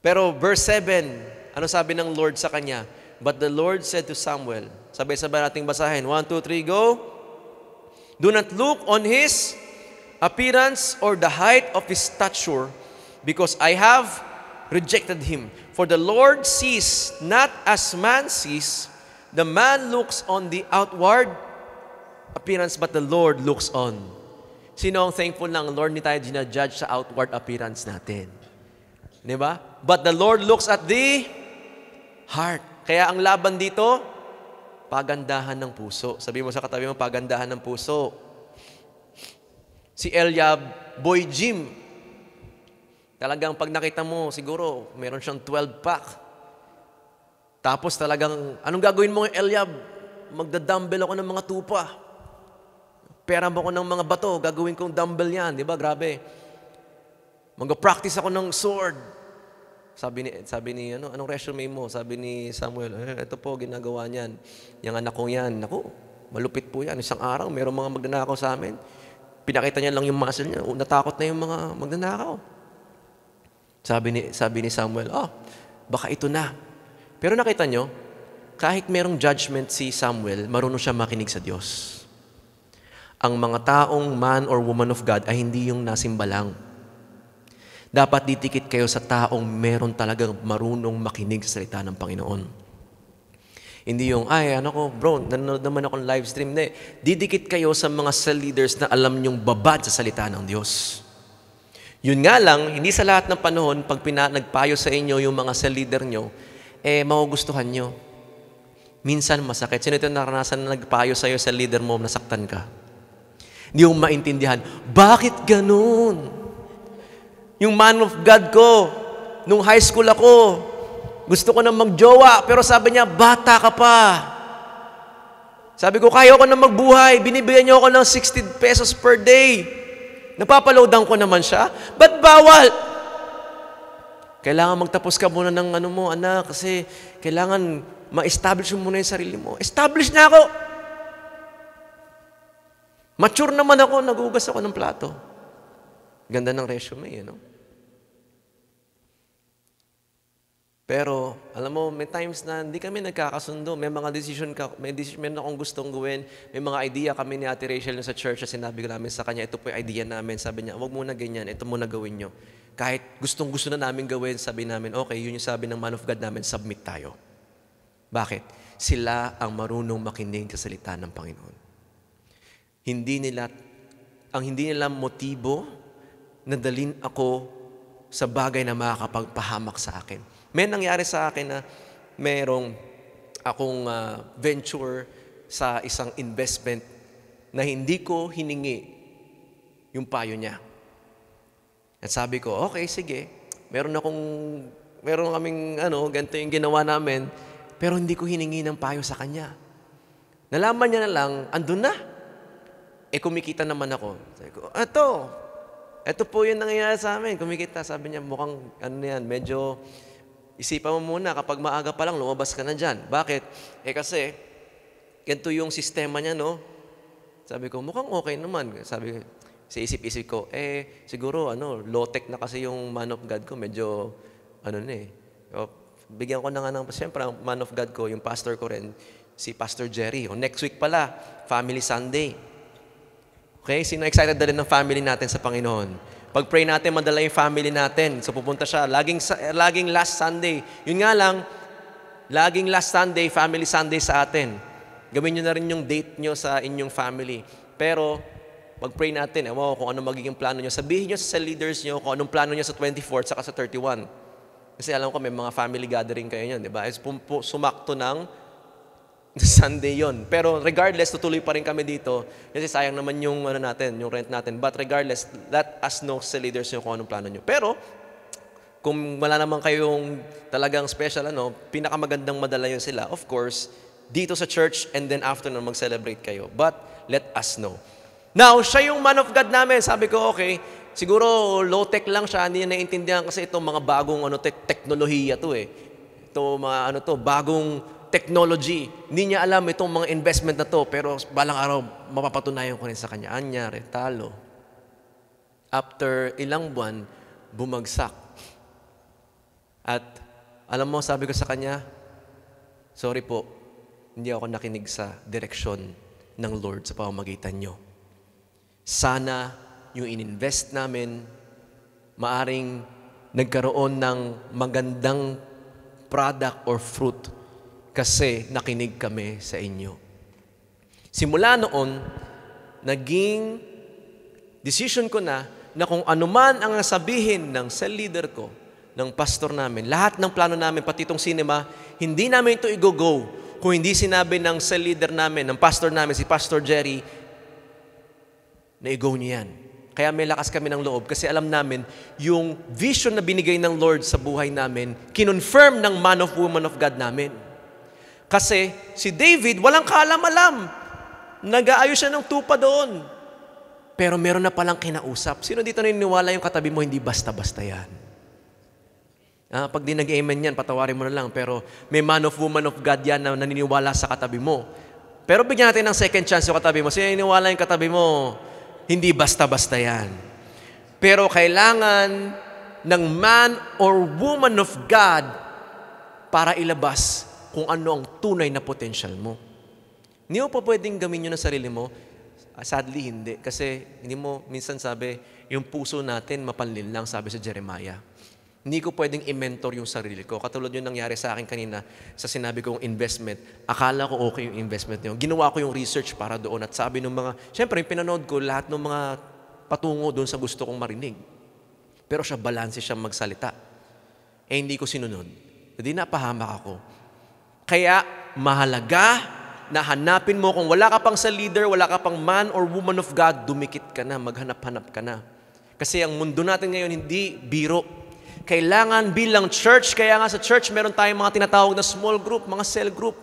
Pero verse 7, ano sabi ng Lord sa kanya? But the Lord said to Samuel, sabay-sabay nating basahin, 1, 2, 3, go. Do not look on his appearance or the height of his stature, because I have rejected him. For the Lord sees not as man sees. The man looks on the outward appearance, but the Lord looks on. Sino ang thankful ng Lord? Hindi tayo ginajudge sa outward appearance natin. Di ba? But the Lord looks at the heart. Kaya ang laban dito, pagandahan ng puso. Sabi mo sa katabi mo, pagandahan ng puso. Si Eliab, boy gym. Talagang pag nakita mo, siguro, meron siyang 12-pack. Tapos talagang, anong gagawin mo, Eliab? Magda-dumbbell ako ng mga tupa. Pera mo ko ng mga bato, gagawin kong dumbbell yan. Di ba? Grabe. Mag-practice ako ng sword. Sabi ni anong resume mo? Sabi ni Samuel, ito po, ginagawa niyan. Yung anak ko yan. Naku, malupit po yan. Isang araw, mayroong mga magnanakaw sa amin. Pinakita niya lang yung muscle niya. Natakot na yung mga magnanakaw. Sabi ni Samuel, baka ito na. Pero nakita nyo, kahit merong judgment si Samuel, marunong siya makinig sa Diyos. Ang mga taong man or woman of God ay hindi yung nasimba lang. Dapat ditikit kayo sa taong meron talagang marunong makinig sa salita ng Panginoon. Hindi yung, bro, nanonood naman akong live stream. Didikit kayo sa mga cell leaders na alam nyong babad sa salita ng Diyos. Yun nga lang, hindi sa lahat ng panahon, pag nagpayo sa inyo yung mga cell leader nyo, magugustuhan nyo. Minsan masakit. Sino ito naranasan na nagpayo sa'yo sa leader mo, nasaktan ka? Hindi mo maintindihan, bakit ganun? Yung man of God ko, nung high school ako, gusto ko na magjowa, pero sabi niya, bata ka pa. Sabi ko, kaya ko na magbuhay, binibigyan niyo ako ng 60 pesos per day. Napapaloadan ko naman siya. Ba't bawal? Kailangan magtapos ka muna ng anak, kasi kailangan ma-establish mo muna yung sarili mo. Establish na ako! Mature naman ako, nagugas ako ng plato. Ganda ng resume, Pero, alam mo, may times na hindi kami nagkakasundo. May mga meron akong gustong gawin. May mga idea kami ni Ate Rachel sa church na sinabi ko namin sa kanya, ito po yung idea namin. Sabi niya, wag muna ganyan, ito muna gawin nyo. Kahit gustong-gusto na namin gawin, sabi namin, okay, yun yung sabi ng man of God namin, submit tayo. Bakit? Sila ang marunong makinig sa salita ng Panginoon. Ang hindi nila motibo na dalhin ako sa bagay na makakapagpahamak sa akin. May nangyari sa akin na merong akong venture sa isang investment na hindi ko hiningi yung payo niya. At sabi ko, okay, sige. Meron kaming ganito yung ginawa namin, pero hindi ko hiningi ng payo sa kanya. Nalaman niya na lang, andun na. Kumikita naman ako. Sabi ko, ito po yung nangyayari sa amin. Kumikita, sabi niya, mukhang medyo isipan mo muna, kapag maaga pa lang, lumabas ka na dyan. Bakit? Kasi, ganito yung sistema niya, no? Sabi ko, mukhang okay naman. Sabi ko, sa isip-isip ko, siguro, low-tech na kasi yung man of God ko. Medyo, bigyan ko na nga ng, siyempre, ang man of God ko, yung pastor ko rin, si Pastor Jerry. Next week pala, Family Sunday. Okay? Sino excited na rin ng family natin sa Panginoon? Pag-pray natin, madala yung family natin. So pupunta siya. Laging last Sunday. Yun nga lang, laging last Sunday, Family Sunday sa atin. Gawin nyo na rin yung date nyo sa inyong family. Pero, pag-pray natin, kung ano magiging plano nyo. Sabihin nyo sa leaders nyo kung anong plano nyo sa 24th saka sa 31. Kasi alam ko, may mga family gathering kayo nyo, di ba? Sumakto ng Sunday yon. Pero regardless, tutuloy pa rin kami dito kasi sayang naman yung yung rent natin. But regardless, let us know sa leaders nyo kung anong plano nyo. Pero, kung wala naman kayong talagang special, pinakamagandang madala yun sila, of course, dito sa church and then after na mag-celebrate kayo. But, let us know. Now, siya yung man of God namin. Sabi ko, okay, siguro low-tech lang siya. Hindi niya naiintindihan kasi itong mga bagong teknolohiya to Ito mga bagong technology. Hindi niya alam itong mga investment na to, pero balang araw, mapapatunayan ko rin sa kanya. Anyari, talo. After ilang buwan, bumagsak. At alam mo, sabi ko sa kanya, sorry po, hindi ako nakinig sa direksyon ng Lord sa pamamagitan nyo. Sana yung ininvest namin, maaring nagkaroon ng magandang product or fruit kasi nakinig kami sa inyo. Simula noon, naging decision ko na kung anuman ang sabihin ng cell leader ko, ng pastor namin, lahat ng plano namin, pati itong cinema, hindi namin ito i-go kung hindi sinabi ng cell leader namin, ng pastor namin, si Pastor Jerry, na i-go niyo yan. Kaya may lakas kami ng loob kasi alam namin yung vision na binigay ng Lord sa buhay namin, kinonfirm ng man of woman of God namin. Kasi si David, walang kaalam-alam. Nag-aayos siya ng tupa doon. Pero meron na palang kinausap. Sino dito naniniwala yung katabi mo, hindi basta-basta yan? Pag di nag-amen yan, patawarin mo na lang. Pero may man of woman of God yan na naniniwala sa katabi mo. Pero bigyan natin ng second chance yung katabi mo. Sino naniniwala yung katabi mo? Hindi basta-basta yan. Pero kailangan ng man or woman of God para ilabas kung ano ang tunay na potential mo. Hindi mo pa pwedeng gawin yun ng sarili mo. Sadly, hindi. Kasi hindi mo, minsan sabi, yung puso natin mapanlin lang, sabi sa Jeremiah. Hindi ko pwedeng i-mentor yung sarili ko. Katulad yung nangyari sa akin kanina sa sinabi kong investment. Akala ko okay yung investment niyo. Ginawa ko yung research para doon at sabi ng mga, syempre, pinanood ko lahat ng mga patungo doon sa gusto kong marinig. Pero siya, balanse siyang magsalita. Hindi ko sinunod. Hindi napahamak ako. Kaya, mahalaga na hanapin mo kung wala ka pang sa leader, wala ka pang man or woman of God, dumikit ka na, maghanap-hanap ka na. Kasi ang mundo natin ngayon hindi biro. Kailangan bilang church, kaya nga sa church meron tayong mga tinatawag na small group, mga cell group.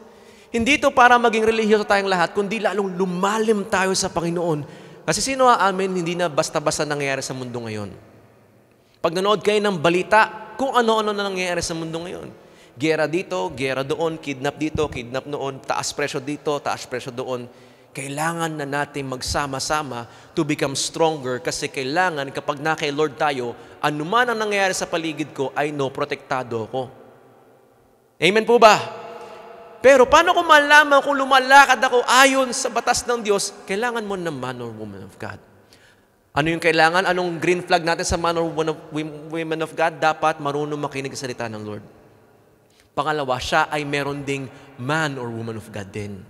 Hindi ito para maging relihiyoso tayong lahat, kundi lalong lumalim tayo sa Panginoon. Kasi sino amin, hindi na basta-basta nangyayari sa mundo ngayon. Pag nanood kayo ng balita, kung ano-ano na nangyayari sa mundo ngayon. Gera dito, gera doon, kidnap dito, kidnap noon, taas presyo dito, taas presyo doon. Kailangan na natin magsama-sama to become stronger kasi kailangan kapag na kay Lord tayo, anuman ang nangyayari sa paligid ko, I know, protektado ako. Amen po ba? Pero paano ko malaman kung lumalakad ako ayon sa batas ng Diyos? Kailangan mo ng man or woman of God. Ano yung kailangan? Anong green flag natin sa man or woman of God? Dapat marunong makinig sa salita ng Lord. Pangalawa, siya ay meron ding man or woman of God din.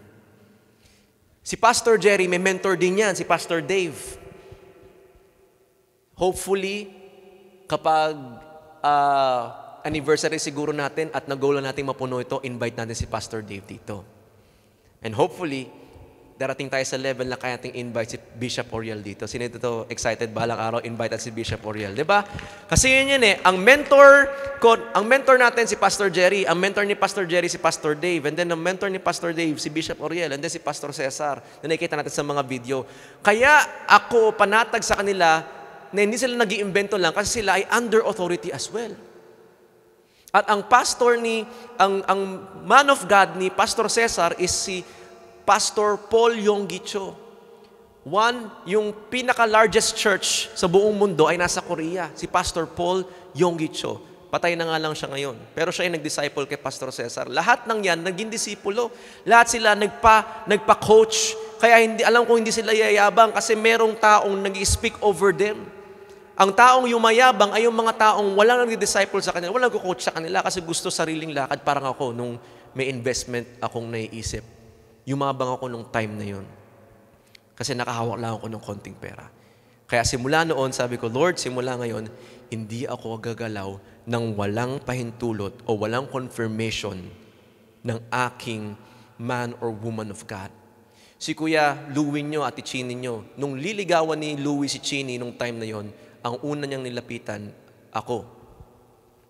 Si Pastor Jerry, may mentor din yan, si Pastor Dave. Hopefully, kapag anniversary siguro natin at nag-goal natin mapuno ito, invite natin si Pastor Dave dito. And hopefully, darating tayo sa level na kaya nating invite si Bishop Oriel dito. Sino dito excited balang araw invite at si Bishop Oriel, 'di ba? Kasi yun eh, ang mentor natin si Pastor Jerry, ang mentor ni Pastor Jerry si Pastor Dave, and then ang mentor ni Pastor Dave si Bishop Oriel, and then si Pastor Cesar. Na nakikita natin sa mga video. Kaya ako panatag sa kanila na hindi sila nag-iimbento lang kasi sila ay under authority as well. At ang ang man of God ni Pastor Cesar is si Pastor Paul Yonggi-cho. Yung pinaka-largest church sa buong mundo ay nasa Korea. Si Pastor Paul Yonggi-cho. Patay na nga lang siya ngayon. Pero siya ay nag-disciple kay Pastor Cesar. Lahat ng yan, naging disipulo. Lahat sila nagpa-coach. Kaya alam ko hindi sila yayabang kasi merong taong nag-speak over them. Ang taong yumayabang ay yung mga taong walang nag-disciple sa kanila, walang nag-coach sa kanila kasi gusto sariling lakad. Parang ako nung may investment akong naiisip. Yumabang ako nung time na yun. Kasi nakahawak lang ako ng konting pera. Kaya simula noon, sabi ko, Lord, simula ngayon, hindi ako gagalaw ng walang pahintulot o walang confirmation ng aking man or woman of God. Si Kuya Louie nyo at Chini nyo, nung liligawan ni Louie si Chini nung time na yon, ang una niyang nilapitan, ako.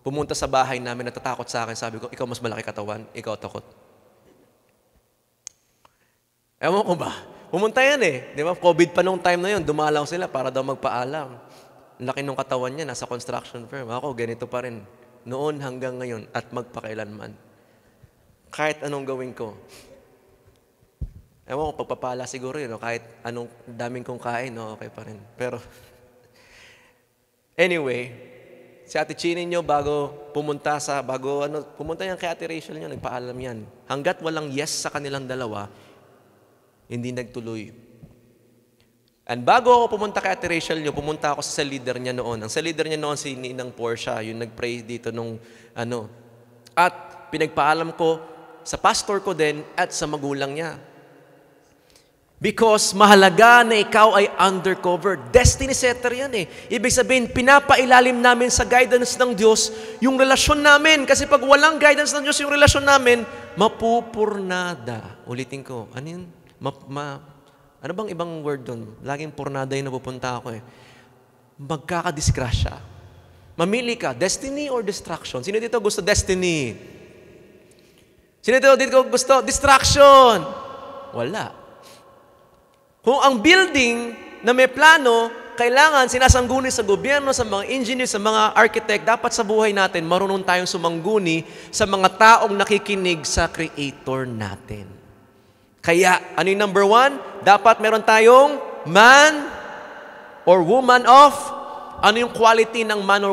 Pumunta sa bahay namin, natatakot sa akin, sabi ko, ikaw mas malaki katawan, ikaw takot. Ewan ko ba? Pumunta yan eh. Di ba? COVID pa nung time na yun. Dumalaw sila para daw magpaalam. Laki nung katawan niya, nasa construction firm. Ako, ganito pa rin. Noon hanggang ngayon at magpakailanman. Kahit anong gawin ko. Ewan ko, pagpapala siguro yun. No? Kahit anong daming kong kain, no? Okay pa rin. Pero, anyway, si Ate Chini nyo pumunta yan kay Ate Rachel nyo, nagpaalam yan. Hanggat walang yes sa kanilang dalawa, hindi nagtuloy. And bago ako pumunta kay Ate Rachel nyo, pumunta ako sa leader niya noon. Ang sa leader niya noon, si Ninang Portia, yung nag-pray dito nung At pinagpaalam ko sa pastor ko din at sa magulang niya. Because mahalaga na ikaw ay undercover. Destiny setter yan eh. Ibig sabihin, pinapailalim namin sa guidance ng Diyos yung relasyon namin. Kasi pag walang guidance ng Diyos yung relasyon namin, mapupurnada. Ulitin ko, ano yun? Ano bang ibang word doon? Laging purnada yung napupunta ako eh. Magkakadisgrasya. Mamili ka, destiny or distraction? Sino dito gusto destiny? Sino dito gusto distraction? Wala. Kung ang building na may plano, kailangan sinasangguni sa gobyerno, sa mga engineer, sa mga architect, dapat sa buhay natin, marunong tayong sumangguni sa mga taong nakikinig sa Creator natin. Kaya, ano yung number 1? Dapat meron tayong man or woman of Ano yung quality ng man or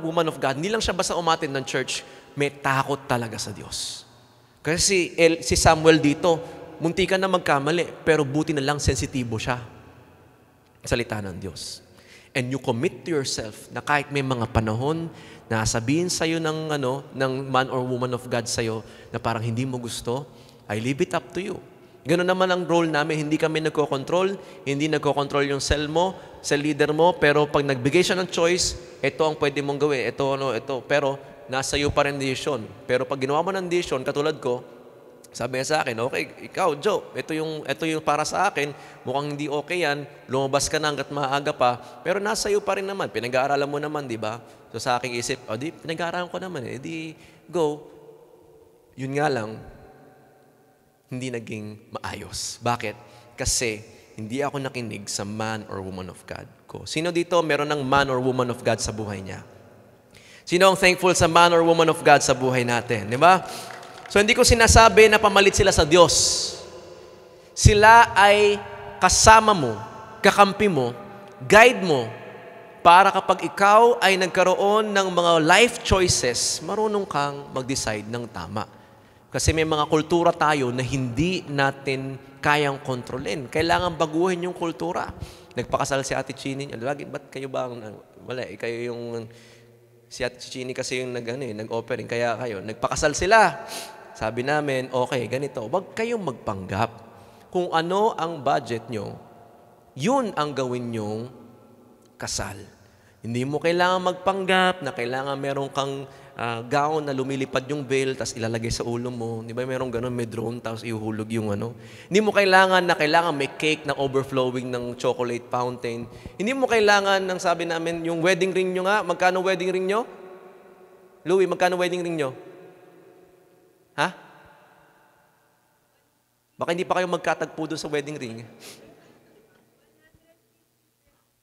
woman of God? Hindi lang siya basta umattend ng church, may takot talaga sa Diyos. Kasi si Samuel dito, munti ka na magkamali, pero buti na lang sensitibo siya. Salita ng Diyos. And you commit to yourself na kahit may mga panahon na sabihin sa'yo ng man or woman of God sa'yo na parang hindi mo gusto, I leave it up to you. Ganoon naman ang role namin, hindi kami nagko-control, hindi nagko-control yung cell leader mo, pero pag nagbigay siya ng choice, ito ang pwede mong gawin, ito, pero nasa iyo pa rin decision. Pero pag ginawa mo ng decision, katulad ko, sabi niya sa akin, okay, ikaw, Joe, ito yung para sa akin, mukhang hindi okay yan, lumabas ka na hanggat maaga pa, pero nasa iyo pa rin naman, pinag-aaralan mo naman, di ba? So sa aking isip, di, pinag-aaralan ko naman, di, go. Yun nga lang, hindi naging maayos. Bakit? Kasi hindi ako nakinig sa man or woman of God ko. Sino dito meron ng man or woman of God sa buhay niya? Sino ang thankful sa man or woman of God sa buhay natin? Di ba? So hindi ko sinasabi na pamalit sila sa Diyos. Sila ay kasama mo, kakampi mo, guide mo, para kapag ikaw ay nagkaroon ng mga life choices, marunong kang mag-decide ng tama. Kasi may mga kultura tayo na hindi natin kayang kontrolin. Kailangan baguhin yung kultura. Nagpakasal si Ate Chini. Ba't kayo ba? Wala, kayo yung... Si Ate Chini kasi yung nag-offering. Kaya kayo, nagpakasal sila. Sabi namin, okay, ganito. Huwag kayong magpanggap. Kung ano ang budget nyo, yun ang gawin nyong kasal. Hindi mo kailangan magpanggap na kailangan meron kang gown na lumilipad yung veil, tapos ilalagay sa ulo mo. Di ba meron ganun, may drone, tapos ihuhulog yung Hindi mo kailangan may cake na overflowing ng chocolate fountain. Hindi mo kailangan ng sabi namin, yung wedding ring nyo nga. Magkano wedding ring nyo? Louie, magkano wedding ring nyo? Ha? Baka hindi pa kayo magkatagpo doon sa wedding ring.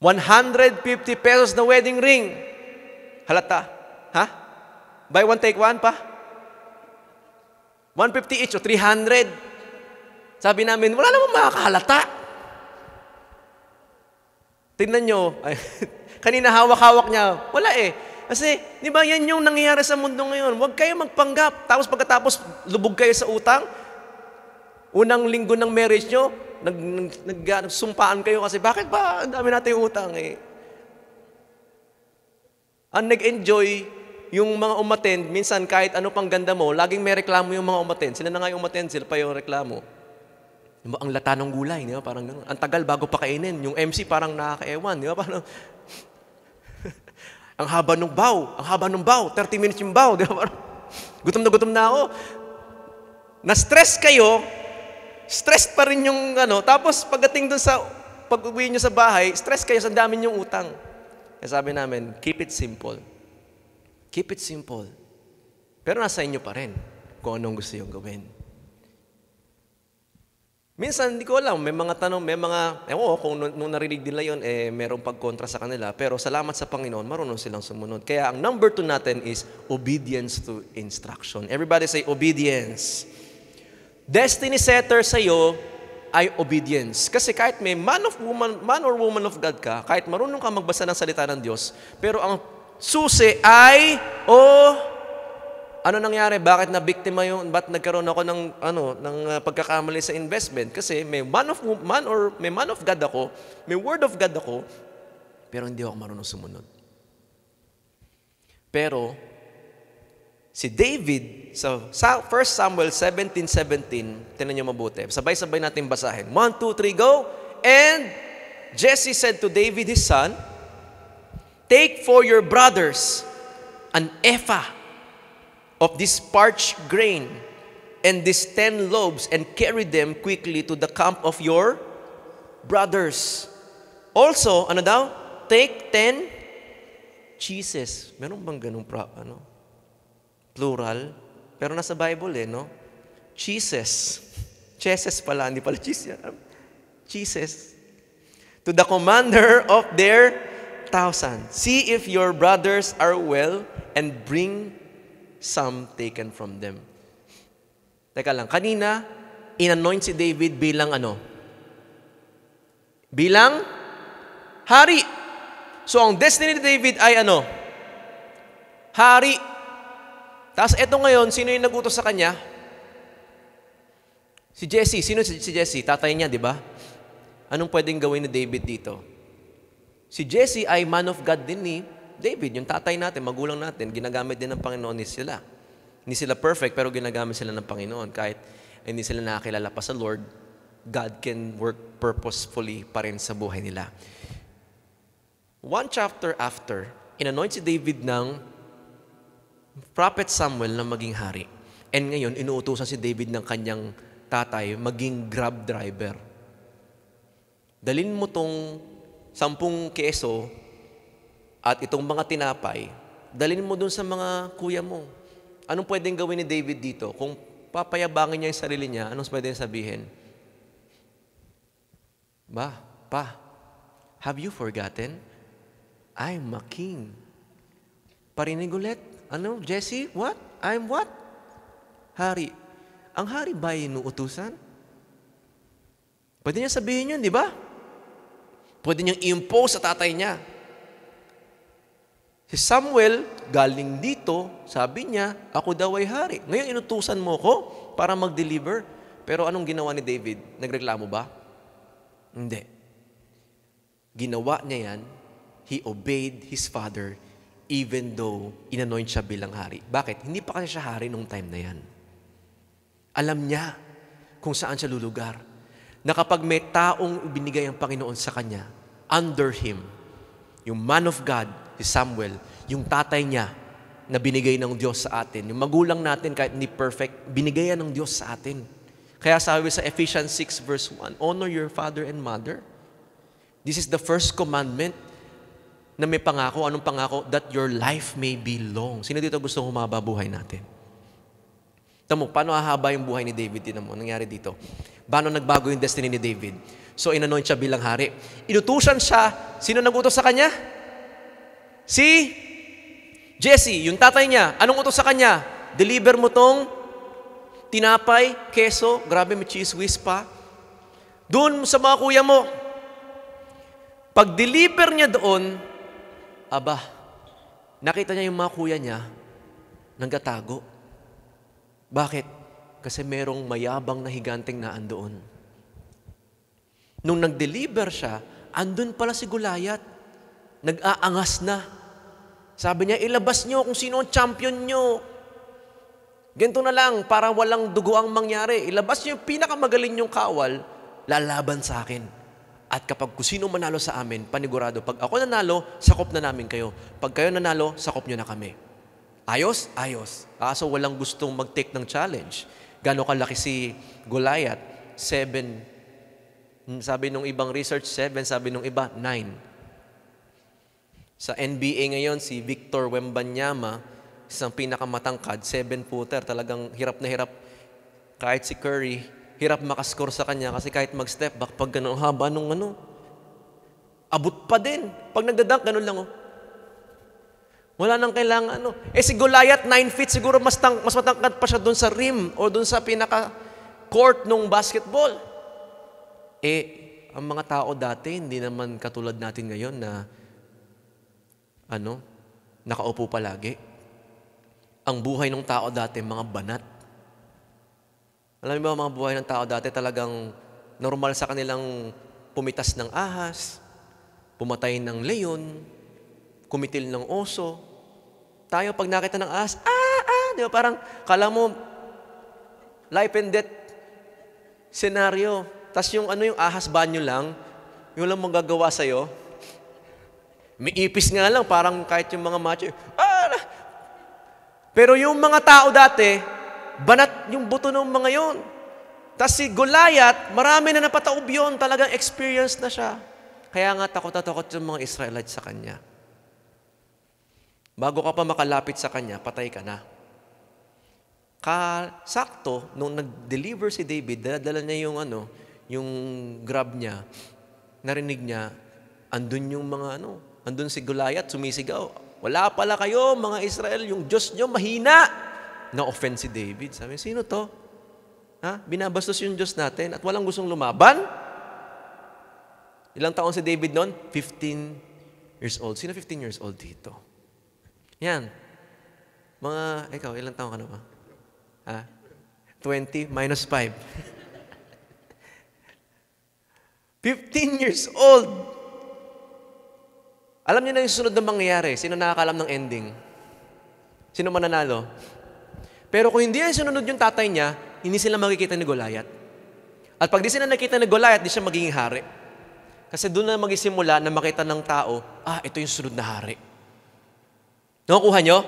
150 pesos na wedding ring. Halata. Ha? Buy one, take one pa? 150 each o 300. Sabi namin, wala namang makakahalata. Tingnan nyo, kanina hawak-hawak niya, wala eh. Kasi, di ba yan yung nangyayari sa mundo ngayon? Huwag kayo magpanggap. Tapos pagkatapos, lubog kayo sa utang. Unang linggo ng marriage nyo, nagsumpaan kayo kasi, bakit ba? Ang dami natin yung utang eh. Ang nag-enjoy, yung mga umattend, minsan kahit ano pang ganda mo, laging may reklamo yung mga umattend. Sila na nga yung umattend, sila pa yung reklamo. Ang lata ng gulay, di ba? Parang gano'n. Ang tagal bago pakainin. Yung MC parang nakakaewan, di ba? Parang, ang haba ng baw, 30 minutes yung baw, di ba? Parang, gutom na ako. Na-stress kayo, stress pa rin yung tapos pagdating dun sa, pag-uwi nyo sa bahay, stress kayo sa dami yung utang. Kaya sabi namin, keep it simple. Keep it simple. Pero nasa inyo pa rin kung anong gusto yung gawin. Minsan, hindi ko alam, may mga tanong, kung nung narinig nila yun, merong pagkontra sa kanila. Pero salamat sa Panginoon, marunong silang sumunod. Kaya ang number 2 natin is obedience to instruction. Everybody say, obedience. Destiny setter sa'yo ay obedience. Kasi kahit may man or woman of God ka, kahit marunong ka magbasa ng salita ng Diyos, pero ang susi ay, ano nangyari? Bakit na biktima yung, ba't nagkaroon ako ng pagkakamali sa investment? Kasi may man of God ako, may word of God ako, pero hindi ako marunong sumunod. Pero, si David, sa 1 Samuel 17:17, tinan niyo mabuti. Sabay-sabay natin basahin. 1, 2, 3, go! And Jesse said to David his son, take for your brothers an ephah of this parched grain and these 10 loaves and carry them quickly to the camp of your brothers. Also, take 10 cheeses. Meron bang ganung plural? Pero nasa Bible Cheeses. Cheeses pala, hindi pala cheese yan. Cheeses. To the commander of their 1,000. See if your brothers are well and bring some taken from them. Teka lang, kanina, in-anoint si David bilang Bilang hari. So, ang destiny ni David ay ano? Hari. Tapos eto ngayon, sino yung nagutos sa kanya? Si Jesse. Sino si Jesse? Tatay niya, di ba? Anong pwedeng gawin ni David dito? Si Jesse ay man of God din ni David. Yung tatay natin, magulang natin, ginagamit din ng Panginoon sila. Hindi sila perfect, pero ginagamit sila ng Panginoon. Kahit hindi sila nakakilala pa sa Lord, God can work purposefully pa rin sa buhay nila. One chapter after, inanoint si David ng Prophet Samuel na maging hari. And ngayon, inuutosan si David ng kanyang tatay maging grab driver. Dalin mo tong 10 keso at itong mga tinapay, dalin mo dun sa mga kuya mo. Anong pwedeng gawin ni David dito? Kung papayabangin niya yung sarili niya, anong pwedeng sabihin? Pa, have you forgotten? I'm a king. Parinig ulit. Ano, Jesse? What? I'm what? Hari. Ang hari ba inuutusan? Pwede niya sabihin yun, di ba? Pwede niyang i-impose sa tatay niya. Si Samuel, galing dito, sabi niya, ako daw ay hari. Ngayon, inutusan mo ko para mag-deliver. Pero anong ginawa ni David? Nagreklamo ba? Hindi. Ginawa niya yan, he obeyed his father even though inanoint siya bilang hari. Bakit? Hindi pa kasi siya hari nung time na yan. Alam niya kung saan siya lulugar. Na kapag may taong binigay ang Panginoon sa kanya, under him, yung man of God, si Samuel, yung tatay niya na binigay ng Diyos sa atin, yung magulang natin kahit hindi perfect, binigay yan ng Diyos sa atin. Kaya sabi sa Ephesians 6 verse 1, honor your father and mother. This is the first commandment na may pangako. Anong pangako? That your life may be long. Sino dito gusto humaba buhay natin? Tamo, paano hahaba yung buhay ni David? Tignan mo, nangyari dito. Paano nagbago yung destiny ni David? So, inanoint siya bilang hari. Inutusan siya. Sino nagutos sa kanya? Si Jesse, yung tatay niya. Anong utos sa kanya? Deliver mo tong tinapay, keso, grabe may cheese whiz pa. Doon sa mga kuya mo. Pag-deliver niya doon, nakita niya yung mga kuya niya, nanggatago. Bakit? Kasi merong mayabang na higanteng na andoon. Nung nag-deliver siya, andun pala si Goliath. Nag-aangas na. Sabi niya, ilabas niyo kung sino ang champion niyo. Ganito na lang, para walang dugo ang mangyari. Ilabas niyo yung pinakamagaling niyong kawal, lalaban sa akin. At kapag kung sino manalo sa amin, panigurado, pag ako nanalo, sakop na namin kayo. Pag kayo nanalo, sakop nyo na kami. Ayos? Ayos. Kaso walang gustong mag-take ng challenge. Gano'ng kalaki si Goliath? 7. Sabi nung ibang research, 7. Sabi nung iba, 9. Sa NBA ngayon, si Victor Wembanyama, isang pinakamatangkad, 7-footer. Talagang hirap na hirap. Kahit si Curry, hirap makascore sa kanya kasi kahit mag-step back, pag gano'ng haba nung abot pa din. Pag nagdadunk, gano'n lang Wala nang kailangan si Goliath, 9 feet, siguro mas matangkad pa siya doon sa rim o doon sa pinaka-court nung basketball. Ang mga tao dati, hindi naman katulad natin ngayon na nakaupo palagi. Ang buhay ng tao dati, mga banat. Alam mo ba, mga buhay ng tao dati talagang normal sa kanilang pumitas ng ahas, pumatay ng leon, kumitil ng oso. Tayo pag nakita ng ahas, di ba? Parang kala mo life and death scenario. Tapos yung yung ahas banyo lang, yung lang magagawa sa'yo. May ipis nga lang, parang kahit yung mga macho. Pero yung mga tao dati, banat yung buto ng mga yon. Tapos si Goliath, marami na napataob yun. Talagang experience na siya. Kaya nga takot na takot yung mga Israelites sa kanya. Bago ka pa makalapit sa kanya, patay ka na. Sakto, nung nag-deliver si David, dala niya yung grab niya, narinig niya, andun yung mga andun si Goliath, sumisigaw. Wala pala kayo, mga Israel, yung Diyos nyo mahina. Na-offend si David. Sabi, sino to? Binabastos yung Diyos natin at walang gustong lumaban? Ilang taon si David noon? 15 years old. Sino 15 years old dito? Yan. Ikaw, ilang taon ka na ba? 20 minus 5. 15 years old. Alam niyo na yung sunod na mangyayari. Sino nakakalam ng ending? Sino mananalo? Pero kung hindi yan sunod yung tatay niya, hindi sila makikita ni Goliath. At pag di sila nakita ni Goliath, di siya magiging hari. Kasi doon na magisimula na makita ng tao, ito yung sunod na hari. Nakukuha nyo?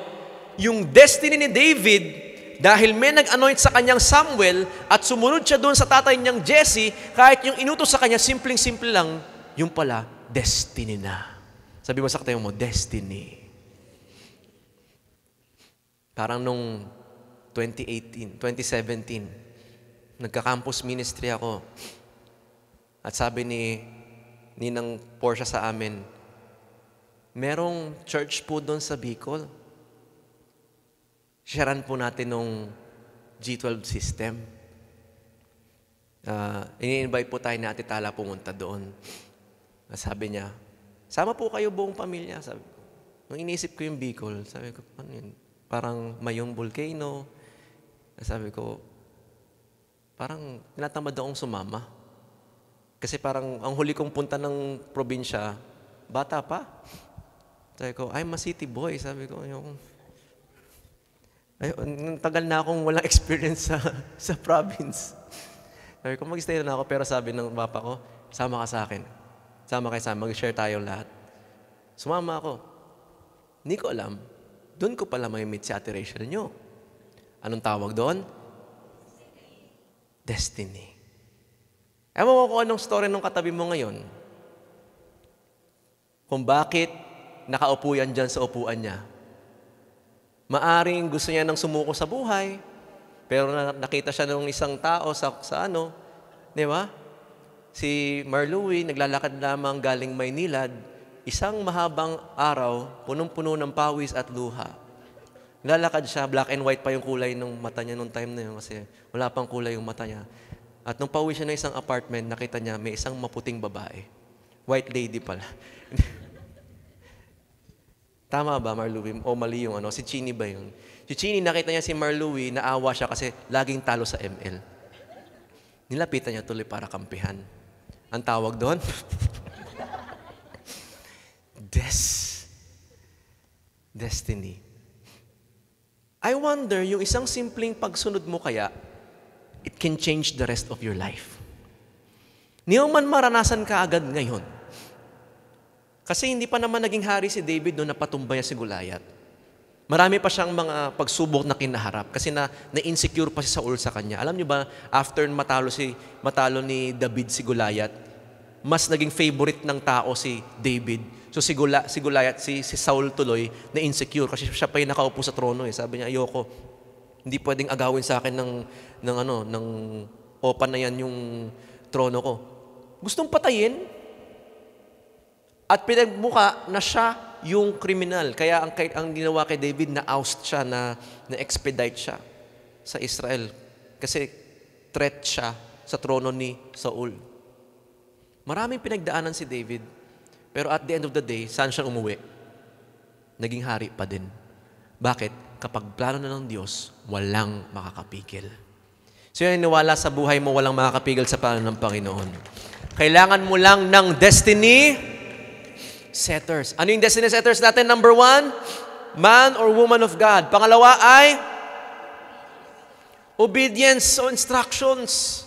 Yung destiny ni David, dahil may nag-anoint sa kanyang Samuel at sumunod siya doon sa tatay niyang Jesse, kahit yung inutos sa kanya, simpleng-simple lang, yung pala, destiny na. Sabi mo sa katayo mo, destiny. Parang nung 2017, nagka-campus ministry ako. At sabi ni Ninang Portia sa amin, merong church po doon sa Bicol. Sharean po natin nung G12 system. Ini-invite po tayo ni Ate Tala pumunta doon. Sabi niya, sama po kayo buong pamilya. Sabi ko, nung iniisip ko yung Bicol, sabi ko, ano yun? Parang Mayong Volcano. Sabi ko, parang tinatamad akong sumama. Kasi parang ang huli kong punta ng probinsya, bata pa. Sabi ko, I'm a city boy. Sabi ko, tagal na akong walang experience sa province. Sabi ko, mag-stay na ako. Pero sabi ng papa ko, sama ka sa akin. Sama kayo sa akin. Mag-share tayong lahat. Sumama ako. Hindi ko alam. Doon ko pala may meet si Ate Rachel nyo. Anong tawag doon? Destiny. Ewan mo kung anong story ng katabi mo ngayon. Kung bakit nakaupo yan dyan sa upuan niya. Maaring gusto niya nang sumuko sa buhay, pero nakita siya ng isang tao sa di ba? Si Marlouie, naglalakad lamang galing Maynilad, isang mahabang araw, punong-puno ng pawis at luha. Lalakad siya, black and white pa yung kulay ng mata niya nung time na yun kasi wala pang kulay yung mata niya. At nung pauwi siya ng isang apartment, nakita niya may isang maputing babae. White lady pala. Tama ba, Marlouie? O mali yung si Chini ba yun? Si Chini, nakita niya si Marlouie, naawa siya kasi laging talo sa ML. Nilapitan niya tuloy para kampihan. Ang tawag doon? Destiny. I wonder, yung isang simpleng pagsunod mo kaya, it can change the rest of your life. Hindi mo man maranasan ka agad ngayon. Kasi hindi pa naman naging hari si David noong napatumbay si Goliath. Marami pa siyang mga pagsubok na kinaharap kasi na-insecure pa si Saul sa kanya. Alam niyo ba, after matalo ni David si Goliath, mas naging favorite ng tao si David. So si Goliath, si Saul tuloy, na-insecure kasi siya pa yung nakaupo sa trono. Sabi niya, ayoko, hindi pwedeng agawin sa akin ng opa na yan yung trono ko. Gustong patayin. At pinagmuka na siya yung kriminal. Kaya ang ginawa kay David, na-oust siya, na-expedite siya sa Israel. Kasi threat siya sa trono ni Saul. Maraming pinagdaanan si David. Pero at the end of the day, saan siya umuwi? Naging hari pa din. Bakit? Kapag plano na ng Diyos, walang makakapigil. So yun, niwala sa buhay mo, walang makakapigil sa plano ng Panginoon. Kailangan mo lang ng destiny setters. Ano yung destiny setters natin? Number 1, man or woman of God. Pangalawa ay obedience o instructions.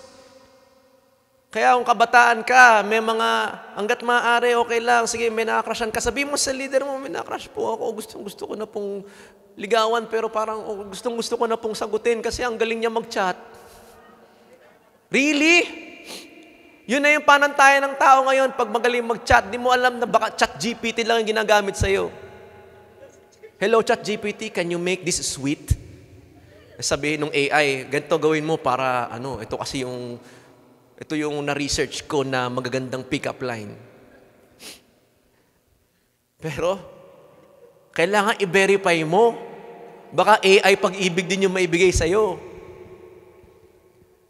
Kaya kung kabataan ka, may mga, hanggat maaari, okay lang, sige, may nakakrashan ka. Sabihin mo sa leader mo, may nakrash po ako, gusto ko na pong ligawan, pero parang gusto ko na pong sagutin kasi ang galing niya mag-chat. Really? Yun na yung panantayan ng tao ngayon. Pag magaling mag-chat, di mo alam na baka chat GPT lang yung ginagamit sa'yo. Hello, chat GPT, can you make this sweet? Sabihin ng AI, ganito gawin mo para, ito yung na-research ko na magagandang pick-up line. Pero, kailangan i-verify mo. Baka AI pag-ibig din yung maibigay sa'yo.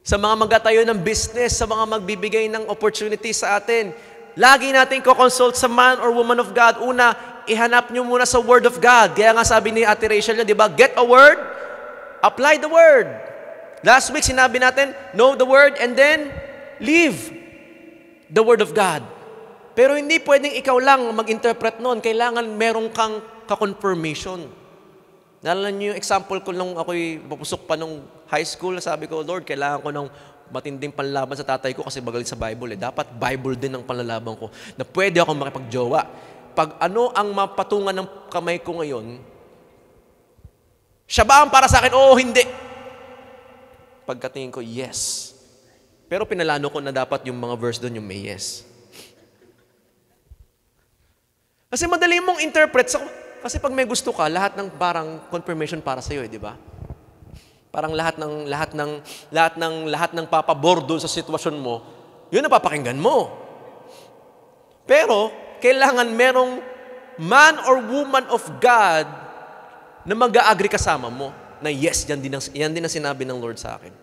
Sa mga magatayo ng business, sa mga magbibigay ng opportunity sa atin, Lagi natin ko-consult sa man or woman of God. Una, ihanap nyo muna sa Word of God. Kaya nga sabi ni Ate Rachel niya, di ba? Get a word, apply the word. Last week, sinabi natin, know the word and then live the Word of God. Pero hindi pwedeng ikaw lang mag-interpret noon. Kailangan meron kang ka-confirmation. Naalala niyo yung example ko nung ako'y papusok pa nung high school, sabi ko, Lord, kailangan ko ng matinding panlaban sa tatay ko kasi magaling sa Bible. Dapat Bible din ang panlalaban ko na pwede akong makipagjowa. Pag ano ang mapatungan ng kamay ko ngayon, siya ba ang para sa akin? Oo, hindi. Pagkatingin ko, yes. Pero pinalano ko na dapat yung mga verse doon yung may yes. Kasi madali mong interpret. Kasi pag may gusto ka, lahat ng parang confirmation para sa'yo, di ba? Parang lahat ng papabor doon sa sitwasyon mo, yun ang papakinggan mo. Pero, kailangan merong man or woman of God na mag-a-agree kasama mo na yes, yan din ang sinabi ng Lord sa akin.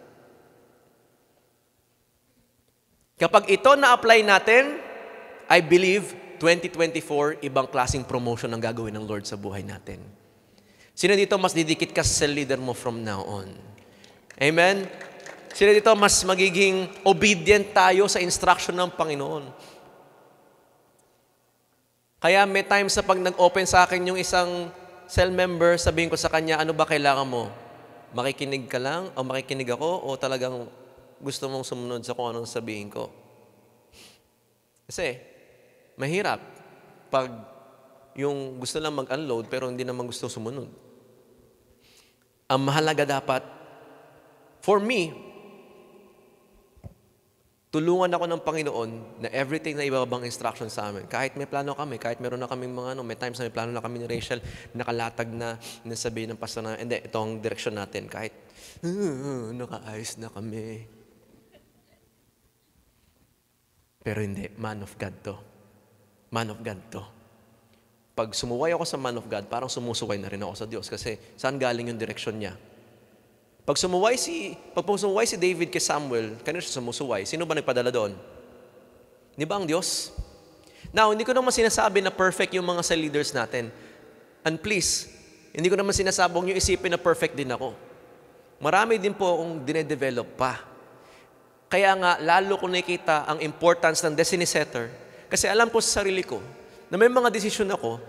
Kapag ito na-apply natin, I believe 2024, ibang klaseng promotion ang gagawin ng Lord sa buhay natin. Sino dito mas didikit ka sa leader mo from now on? Amen? Sino dito mas magiging obedient tayo sa instruction ng Panginoon? Kaya may times sa pag nag-open sa akin yung isang cell member, sabihin ko sa kanya, ano ba kailangan mo? Makikinig ka lang o makikinig ako o talagang gusto mong sumunod sa kung anong sabihin ko? Kasi, mahirap pag yung gusto lang mag-unload pero hindi naman gusto sumunod. Ang mahalaga dapat, for me, tulungan ako ng Panginoon na everything na ibabang instruction sa amin. Kahit may plano kami, kahit meron na kaming mga may times na may plano na kami ni Rachel, nakalatag na sabihin ng pastor na, hindi, ito ang direksyon natin. Kahit, nakaayos na kami. Pero hindi, man of God to. Man of God to. Pag sumuway ako sa man of God, parang sumusuway na rin ako sa Diyos. Kasi saan galing yung direksyon niya? Pag sumuway si David kay Samuel, kanino siya sumusuway? Sino ba nagpadala doon? Di ba ang Diyos? Now, hindi ko naman sinasabi na perfect yung mga sa leaders natin. And please, hindi ko naman sinasabong yung isipin na perfect din ako. Marami din po akong dinedevelop pa. Kaya nga, lalo ko nakikita ang importance ng destiny setter. Kasi alam ko sa sarili ko, na may mga desisyon ako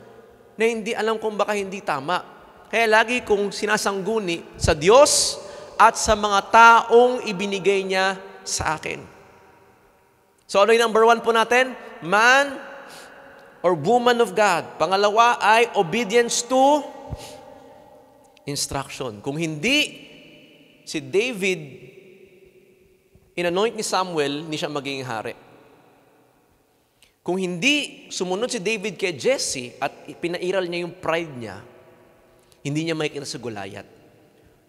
na hindi alam kung baka hindi tama. Kaya lagi kong sinasangguni sa Diyos at sa mga taong ibinigay niya sa akin. So ano yung number 1 po natin? Man or woman of God. Pangalawa ay obedience to instruction. Kung hindi si David inanoint ni Samuel, hindi siya magiging hari. Kung hindi sumunod si David kay Jesse at pinairal niya yung pride niya, hindi niya makikita sa Goliath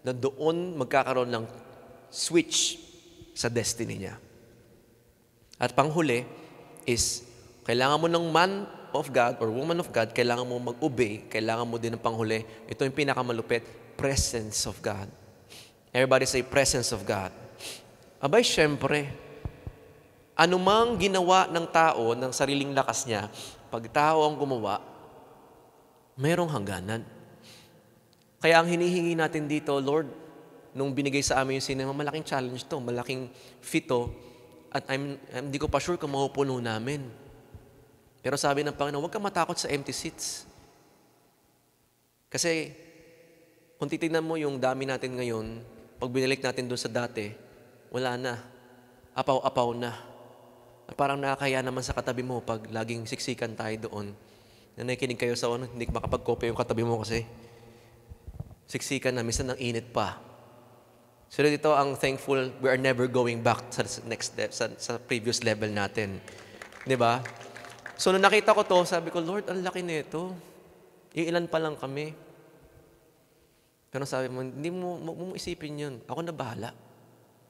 na doon magkakaroon ng switch sa destiny niya. At panghuli is, kailangan mo ng man of God or woman of God, kailangan mo mag-obey, kailangan mo din ng panghuli. Ito yung pinakamalupit, presence of God. Everybody say, presence of God. Abay, syempre, anumang ginawa ng tao ng sariling lakas niya, pag tao ang gumawa, mayroong hangganan. Kaya ang hinihingi natin dito, Lord, nung binigay sa amin yung cinema, malaking challenge to, malaking fit to, at hindi ko pa sure kung mapupuno namin. Pero sabi ng Panginoon, huwag kang matakot sa empty seats. Kasi, kung titignan mo yung dami natin ngayon, pag binalik natin doon sa dati, wala na. Apaw-apaw na. Parang nakakaya naman sa katabi mo pag laging siksikan tayo doon. Na nakikinig kayo sa hindi makapag-copy yung katabi mo kasi siksikan na, minsan ang init pa. So dito ang thankful, we are never going back sa next step, sa previous level natin. Di ba? So nung nakita ko to, sabi ko, Lord, ang laki nito. Iilan pa lang kami. Pero sabi mo, hindi mo isipin yun. Ako na bahala.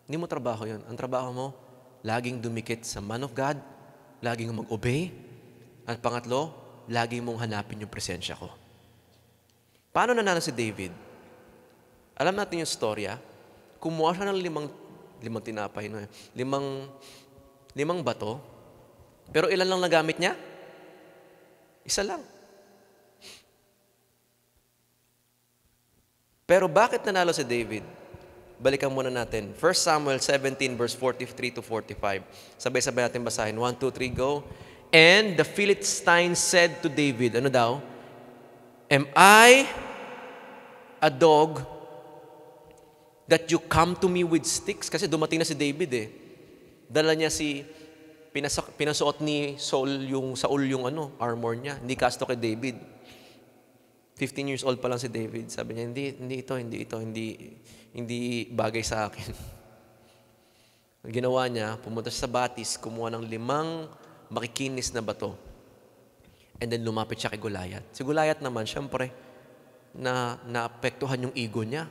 Hindi mo trabaho yun. Ang trabaho mo, laging dumikit sa man of God, laging mag-obey, at pangatlo, laging mong hanapin yung presensya ko. Paano nanalo si David? Alam natin yung storya. Kumuha siya ng limang tinapay, limang bato, Pero ilan lang nagamit niya? Isa lang. Pero bakit nanalo si David? Balikan muna natin. 1 Samuel 17 verse 43 to 45. Sabay-sabay natin basahin. 1, 2, 3, go. And the Philistines said to David, ano daw? Am I a dog that you come to me with sticks? Kasi dumating na si David eh. Dala niya pinasuot ni Saul yung armor niya. Hindi kasto kay David. 15 years old pa lang si David. Sabi niya, hindi bagay sa akin. Ginawa niya, pumunta siya sa batis, kumuha ng 5 makikinis na bato. And then lumapit siya kay Goliath. Si Goliath naman, syempre, naapektuhan yung ego niya.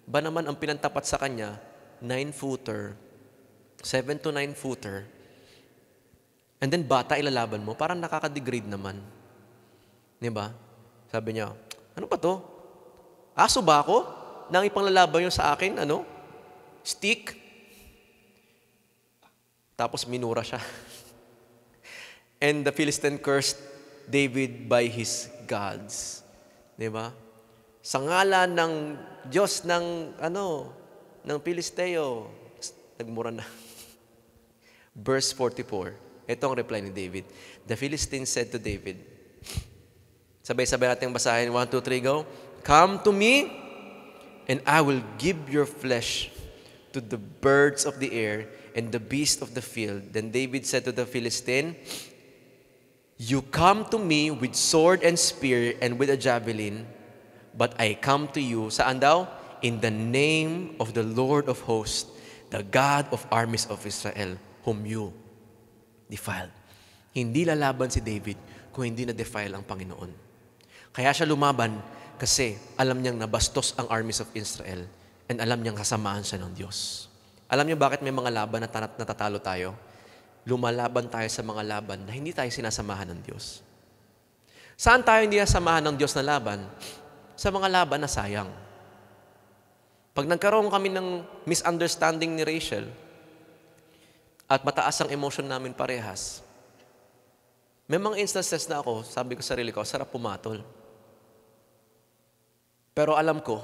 Ba naman ang pinantapat sa kanya, 9-footer, 7 to 9-footer. And then bata ilalaban mo, parang nakaka-degrade naman. Diba? Sabi niya, ano ba to? Aso ba ako? Nang ipanglalaban niyo sa akin, stick? Tapos minura siya. And the Philistine cursed David by his gods. Diba? Sa ngalan ng Diyos ng Pilisteo, nagmura na. Verse 44. Ito ang reply ni David. The Philistines said to David, sabay-sabay natin basahin. 1, 2, 3, go. Come to me, and I will give your flesh to the birds of the air and the beasts of the field. Then David said to the Philistine, you come to me with sword and spear and with a javelin, but I come to you, saan daw? In the name of the Lord of hosts, the God of armies of Israel, whom you defiled. Hindi lalaban si David kung hindi na-defile ang Panginoon. Kaya siya lumaban kasi alam niyang nabastos ang armies of Israel and alam niyang kasamaan siya ng Diyos. Alam niyo bakit may mga laban na natatalo tayo? Lumalaban tayo sa mga laban na hindi tayo sinasamahan ng Diyos. Saan tayo hindi nasamahan ng Diyos na laban? Sa mga laban na sayang. Pag nagkaroon kami ng misunderstanding ni Rachel at mataas ang emotion namin parehas, may mga instances na ako, sabi ko sa sarili ko, sarap pumatol. Pero alam ko,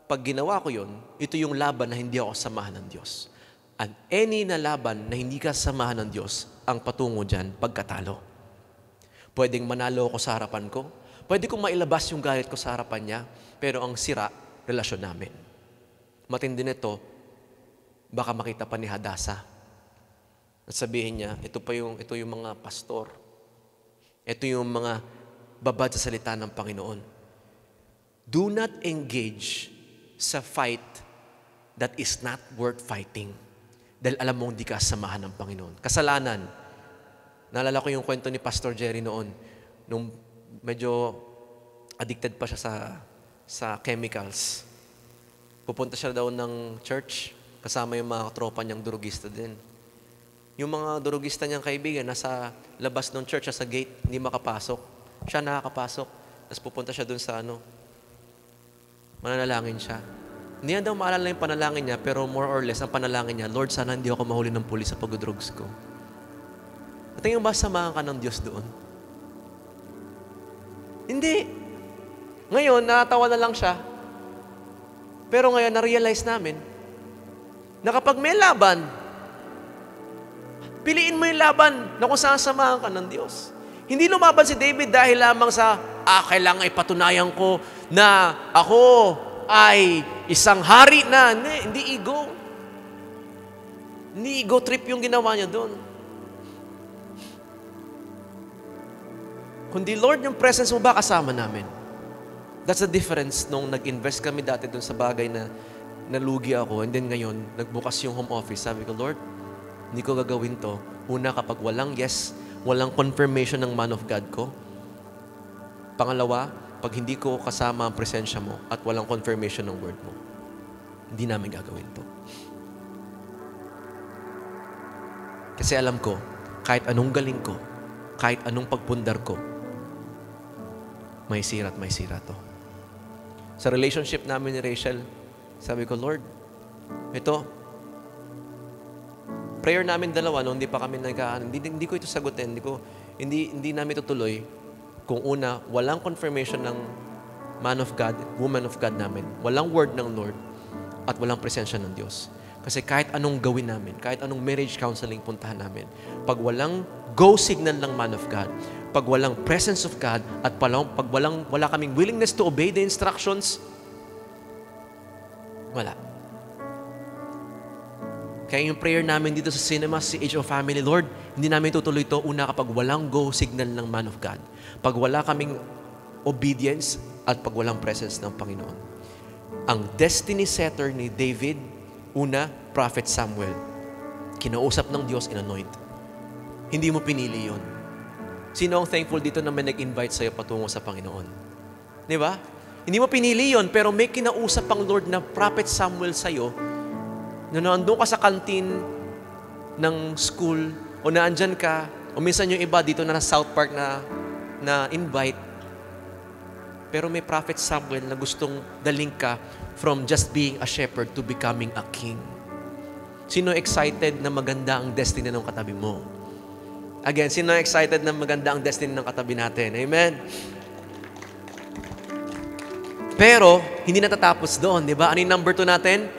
pag ginawa ko yun, ito yung laban na hindi ako samahan ng Diyos. And any na laban na hindi ka samahan ng Diyos, ang patungo dyan, pagkatalo. Pwedeng manalo ako sa harapan ko, pwede kong mailabas yung galit ko sa harapan niya, pero ang sira, relasyon namin. Matindi nito, baka makita pa ni Hadasa. At sabihin niya, ito yung mga pastor. Ito yung mga babad sa salita ng Panginoon. Do not engage sa fight that is not worth fighting. Dahil alam mong di ka samahan ng Panginoon. Kasalanan. Naalala ko yung kwento ni Pastor Jerry noon. Nung medyo addicted pa siya sa chemicals. Pupunta siya daw ng church. Kasama yung mga tropa niyang durugista din. Yung mga durugista niyang kaibigan, nasa labas ng church, sa gate, hindi makapasok. Siya nakakapasok. Tapos pupunta siya dun sa mananalangin siya. Hindi na daw maalala yung panalangin niya, pero more or less, ang panalangin niya, Lord, sana hindi ako mahuli ng pulis sa pag-drugs ko. At yung ba samahan ka ng Diyos doon? Hindi. Ngayon, natawa na lang siya. Pero ngayon, na-realize namin, na kapag may laban, piliin mo yung laban na kung saan samahan ka ng Diyos. Hindi lumaban si David dahil lamang sa, kailangan ipatunayan ko na ako ay isang hari na. Hindi ego. Hindi ego trip yung ginawa niya doon. Kundi, Lord, yung presence mo ba kasama namin? That's the difference nung nag-invest kami dati doon sa bagay na nalugi ako. And then ngayon, nagbukas yung home office. Sabi ko, Lord, hindi ko gagawin to. Una, kapag walang yes, walang confirmation ng man of God ko. Pangalawa, pag hindi ko kasama ang presensya mo at walang confirmation ng word mo, hindi namin gagawin to. Kasi alam ko, kahit anong galing ko, kahit anong pagpundar ko, may sira to. Sa relationship namin ni Rachel, sabi ko, Lord, ito, prayer namin dalawa, no, hindi pa kami hindi ko ito sagutin, hindi namin tutuloy kung una, walang confirmation ng man of God, woman of God namin, walang word ng Lord, at walang presensya ng Diyos. Kasi kahit anong gawin namin, kahit anong marriage counseling puntahan namin, pag walang go signal ng man of God, pag walang presence of God, at pag wala kaming willingness to obey the instructions, wala. Kaya yung prayer namin dito sa Cinema, si Age of Family, Lord, hindi namin tutuloy ito una kapag walang go signal ng man of God. Pag wala kaming obedience at pag walang presence ng Panginoon. Ang destiny setter ni David, una, Prophet Samuel. Kinausap ng Diyos, in-anoint. Hindi mo pinili yun. Sino ang thankful dito na may nag-invite sa'yo patungo sa Panginoon? Di ba? Hindi mo pinili yun, pero may kinausap ang Lord na Prophet Samuel sa'yo, na nandun ka sa kantin ng school, o naandyan ka, o minsan yung iba dito na South Park na invite, pero may Prophet Samuel na gustong daling ka from just being a shepherd to becoming a king. Sino excited na maganda ang destiny ng katabi mo? Again, sino excited na maganda ang destiny ng katabi natin? Amen? Pero, hindi natatapos doon, di ba? Ano yung number 2 natin?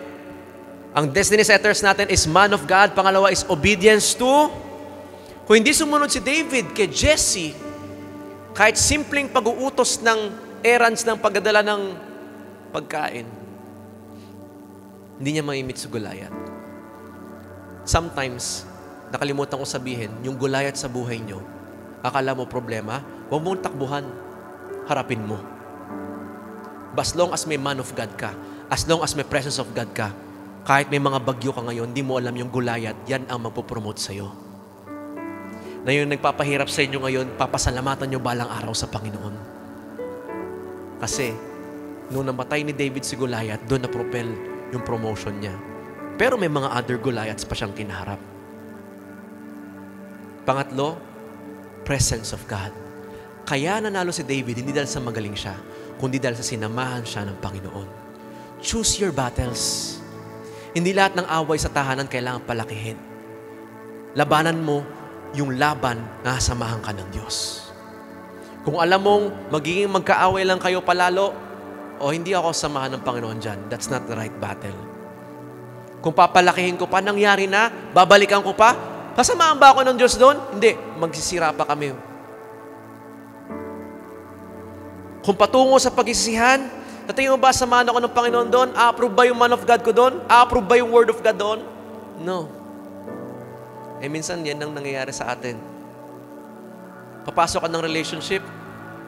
Ang destiny setters natin is man of God. Pangalawa is obedience to. Kung hindi sumunod si David kay Jesse, kahit simpleng pag-uutos ng errands ng pagdadala ng pagkain, hindi niya maimit si Goliath. Sometimes, nakalimutan ko sabihin, yung Goliath sa buhay nyo, akala mo problema, huwag mong takbuhan, harapin mo. But as long as may man of God ka, as long as may presence of God ka, kahit may mga bagyo ka ngayon, di mo alam yung Goliath, yan ang magpupromote sa'yo. Na yung nagpapahirap sa inyo ngayon, papasalamatan nyo balang araw sa Panginoon. Kasi, nung namatay ni David si Goliath, doon na-propel yung promotion niya. Pero may mga other Goliaths pa siyang kinaharap. Pangatlo, presence of God. Kaya nanalo si David, hindi dahil sa magaling siya, kundi dahil sa sinamahan siya ng Panginoon. Choose your battles. Hindi lahat ng away sa tahanan kailangan palakihin. Labanan mo yung laban na samahan ka ng Diyos. Kung alam mong magiging magkaaway lang kayo palalo, o hindi ako samahan ng Panginoon dyan, that's not the right battle. Kung papalakihin ko pa, nangyari na, babalikan ko pa, sasamahan ba ako ng Diyos doon? Hindi, magsisira pa kami. Kung patungo sa pagsisihan, sa tingin mo ba, samahan ako ng Panginoon doon? A-approve ba yung man of God ko doon? A-approve ba yung word of God doon? No. Eh minsan, yan ang nangyayari sa atin. Papasok ka ng relationship,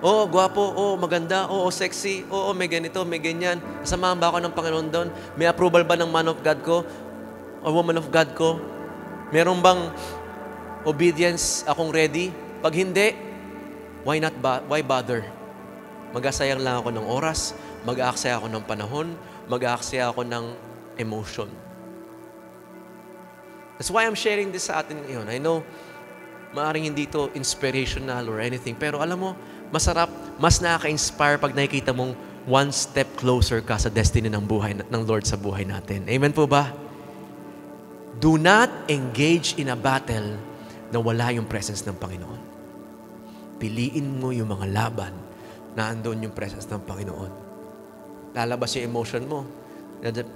oo, gwapo, oo, maganda, oo, sexy, oo, may ganito, may ganyan. Samahan ba ako ng Panginoon doon? May approval ba ng man of God ko? O woman of God ko? Meron bang obedience akong ready? Pag hindi, why bother? Mag-asayang lang ako ng oras, mag-aaksaya ako ng panahon, mag-aaksaya ako ng emotion. That's why I'm sharing this sa atin ngayon. I know, maaaring hindi ito inspirational or anything, pero alam mo, masarap, mas nakaka-inspire pag nakikita mong one step closer ka sa destiny ng buhay ng Lord sa buhay natin. Amen po ba? Do not engage in a battle na wala yung presence ng Panginoon. Piliin mo yung mga laban na andun yung presence ng Panginoon. Lalabas yung emotion mo.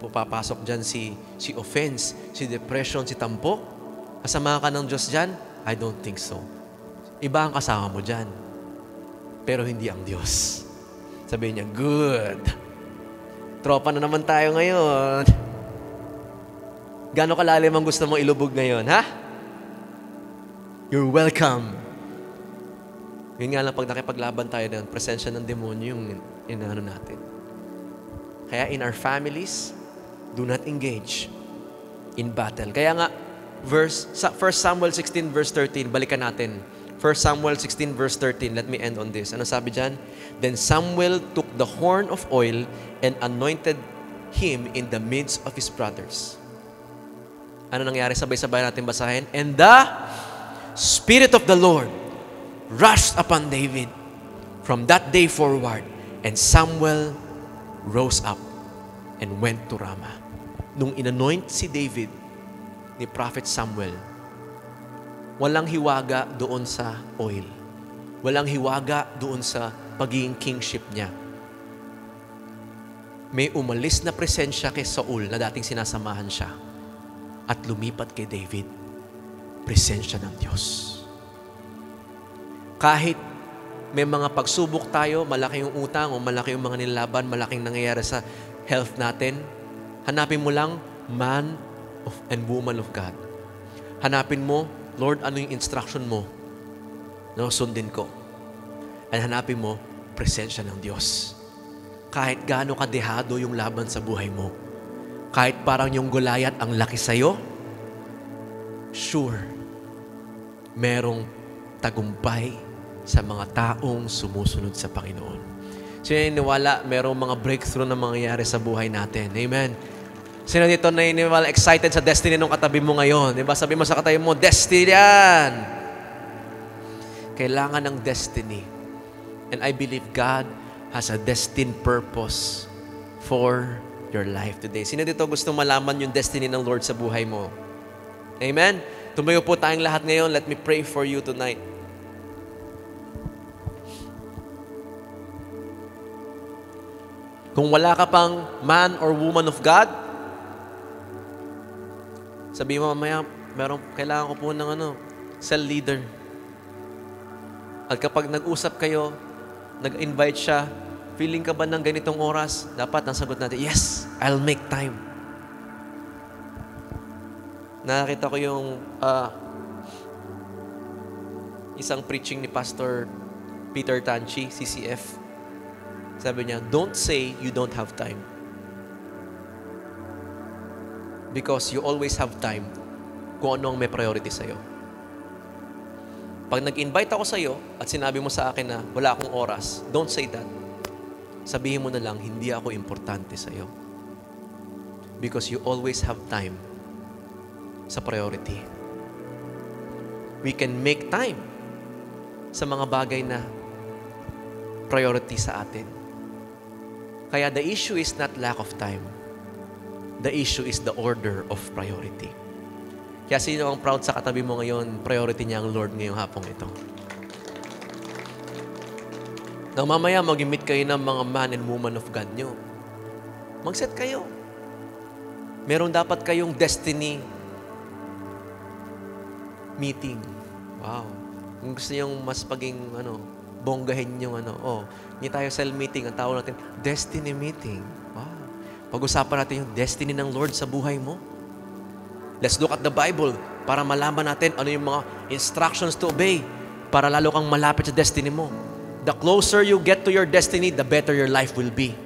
Papasok dyan si offense, si depression, si tampo. Kasama ka ng Diyos dyan? I don't think so. Iba ang kasama mo dyan. Pero hindi ang Diyos. Sabihin niya, good. Tropa na naman tayo ngayon. Gano'ng kalalim ang gusto mong ilubog ngayon, ha? You're welcome. Yun nga lang, pag nakipaglaban tayo ng presensya ng demonyo, yung inaano natin. Kaya in our families, do not engage in battle. Kaya nga, 1 Samuel 16 verse 13, balikan natin. 1 Samuel 16 verse 13, let me end on this. Ano sabi dyan? Then Samuel took the horn of oil and anointed him in the midst of his brothers. Ano nangyari? Sabay-sabay natin basahin. And the Spirit of the Lord rushed upon David from that day forward, and Samuel rose up and went to Ramah. Nung inanoint si David, ni Prophet Samuel, walang hiwaga doon sa oil. Walang hiwaga doon sa pagiging kingship niya. May umalis na presensya kay Saul na dating sinasamahan siya at lumipat kay David. Presensya ng Diyos. Kahit may mga pagsubok tayo, malaki yung utang o malaki yung mga nilaban, malaking nangyayari sa health natin, hanapin mo lang man and woman of God. Hanapin mo, Lord, ano yung instruction mo na sundin ko? At hanapin mo, presensya ng Diyos. Kahit gaano kadehado yung laban sa buhay mo, kahit parang yung Goliath ang laki sa'yo, sure, merong tagumpay sa mga taong sumusunod sa Panginoon. Sino naniniwala merong mga breakthrough na mangyayari sa buhay natin? Amen. Sino dito naniniwala excited sa destiny ng katabi mo ngayon? Diba? Sabi mo sa katabi mo, destiny yan! Kailangan ng destiny. And I believe God has a destined purpose for your life today. Sino dito gusto malaman yung destiny ng Lord sa buhay mo? Amen? Tumayo po tayong lahat ngayon. Let me pray for you tonight. Kung wala ka pang man or woman of God, sabi mo mamaya, kailangan ko po ng cell leader. At kapag nag-usap kayo, nag-invite siya, feeling ka ba ng ganitong oras? Dapat ang sagot natin, yes, I'll make time. Nakakita ko yung isang preaching ni Pastor Peter Tanchi, CCF. Sabi niya, don't say you don't have time. Because you always have time kung ano ang may priority sa'yo. Pag nag-invite ako sa'yo at sinabi mo sa akin na wala akong oras, don't say that. Sabihin mo na lang, hindi ako importante sa'yo. Because you always have time sa priority. We can make time sa mga bagay na priority sa atin. Kaya the issue is not lack of time. The issue is the order of priority. Kaya sino ang proud sa katabi mo ngayon, priority niya ang Lord ngayong hapong ito. Nang mamaya mag-meet kayo ng mga man and woman of God nyo, mag-set kayo. Meron dapat kayong destiny meeting. Wow. Kung gusto nyo mas paging bonggahin yung hindi tayo cell meeting, ang tawag natin, destiny meeting. Wow. Pag-usapan natin yung destiny ng Lord sa buhay mo. Let's look at the Bible para malaman natin ano yung mga instructions to obey para lalo kang malapit sa destiny mo. The closer you get to your destiny, the better your life will be.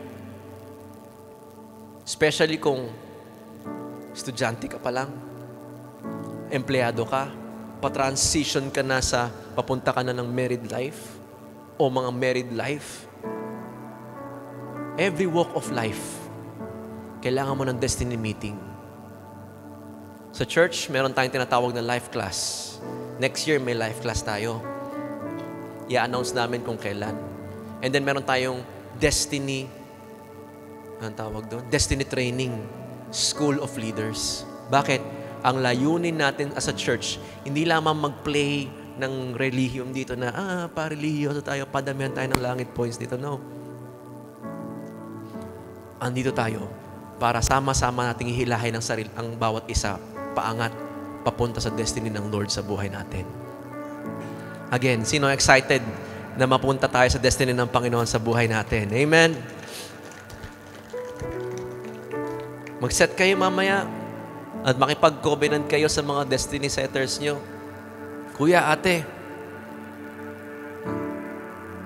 Especially kung estudyante ka pa lang, empleyado ka, pa-transition ka na papunta ka na ng married life, o mga married life. Every walk of life, kailangan mo ng destiny meeting. Sa church, meron tayong tinatawag na life class. Next year, may life class tayo. I-announce namin kung kailan. And then, meron tayong destiny, anong tawag doon? Destiny training, school of leaders. Bakit? Ang layunin natin as a church, hindi lamang mag-play ng relihiyon dito na, pa-relihiyoso tayo, padamihan tayo ng langit points dito. No. Andito tayo para sama-sama nating ihilahin ang bawat isa paangat, papunta sa destiny ng Lord sa buhay natin. Again, sino excited na mapunta tayo sa destiny ng Panginoon sa buhay natin? Amen? Mag-set kayo mamaya at makipag-covenant kayo sa mga destiny setters nyo. Kuya, ate,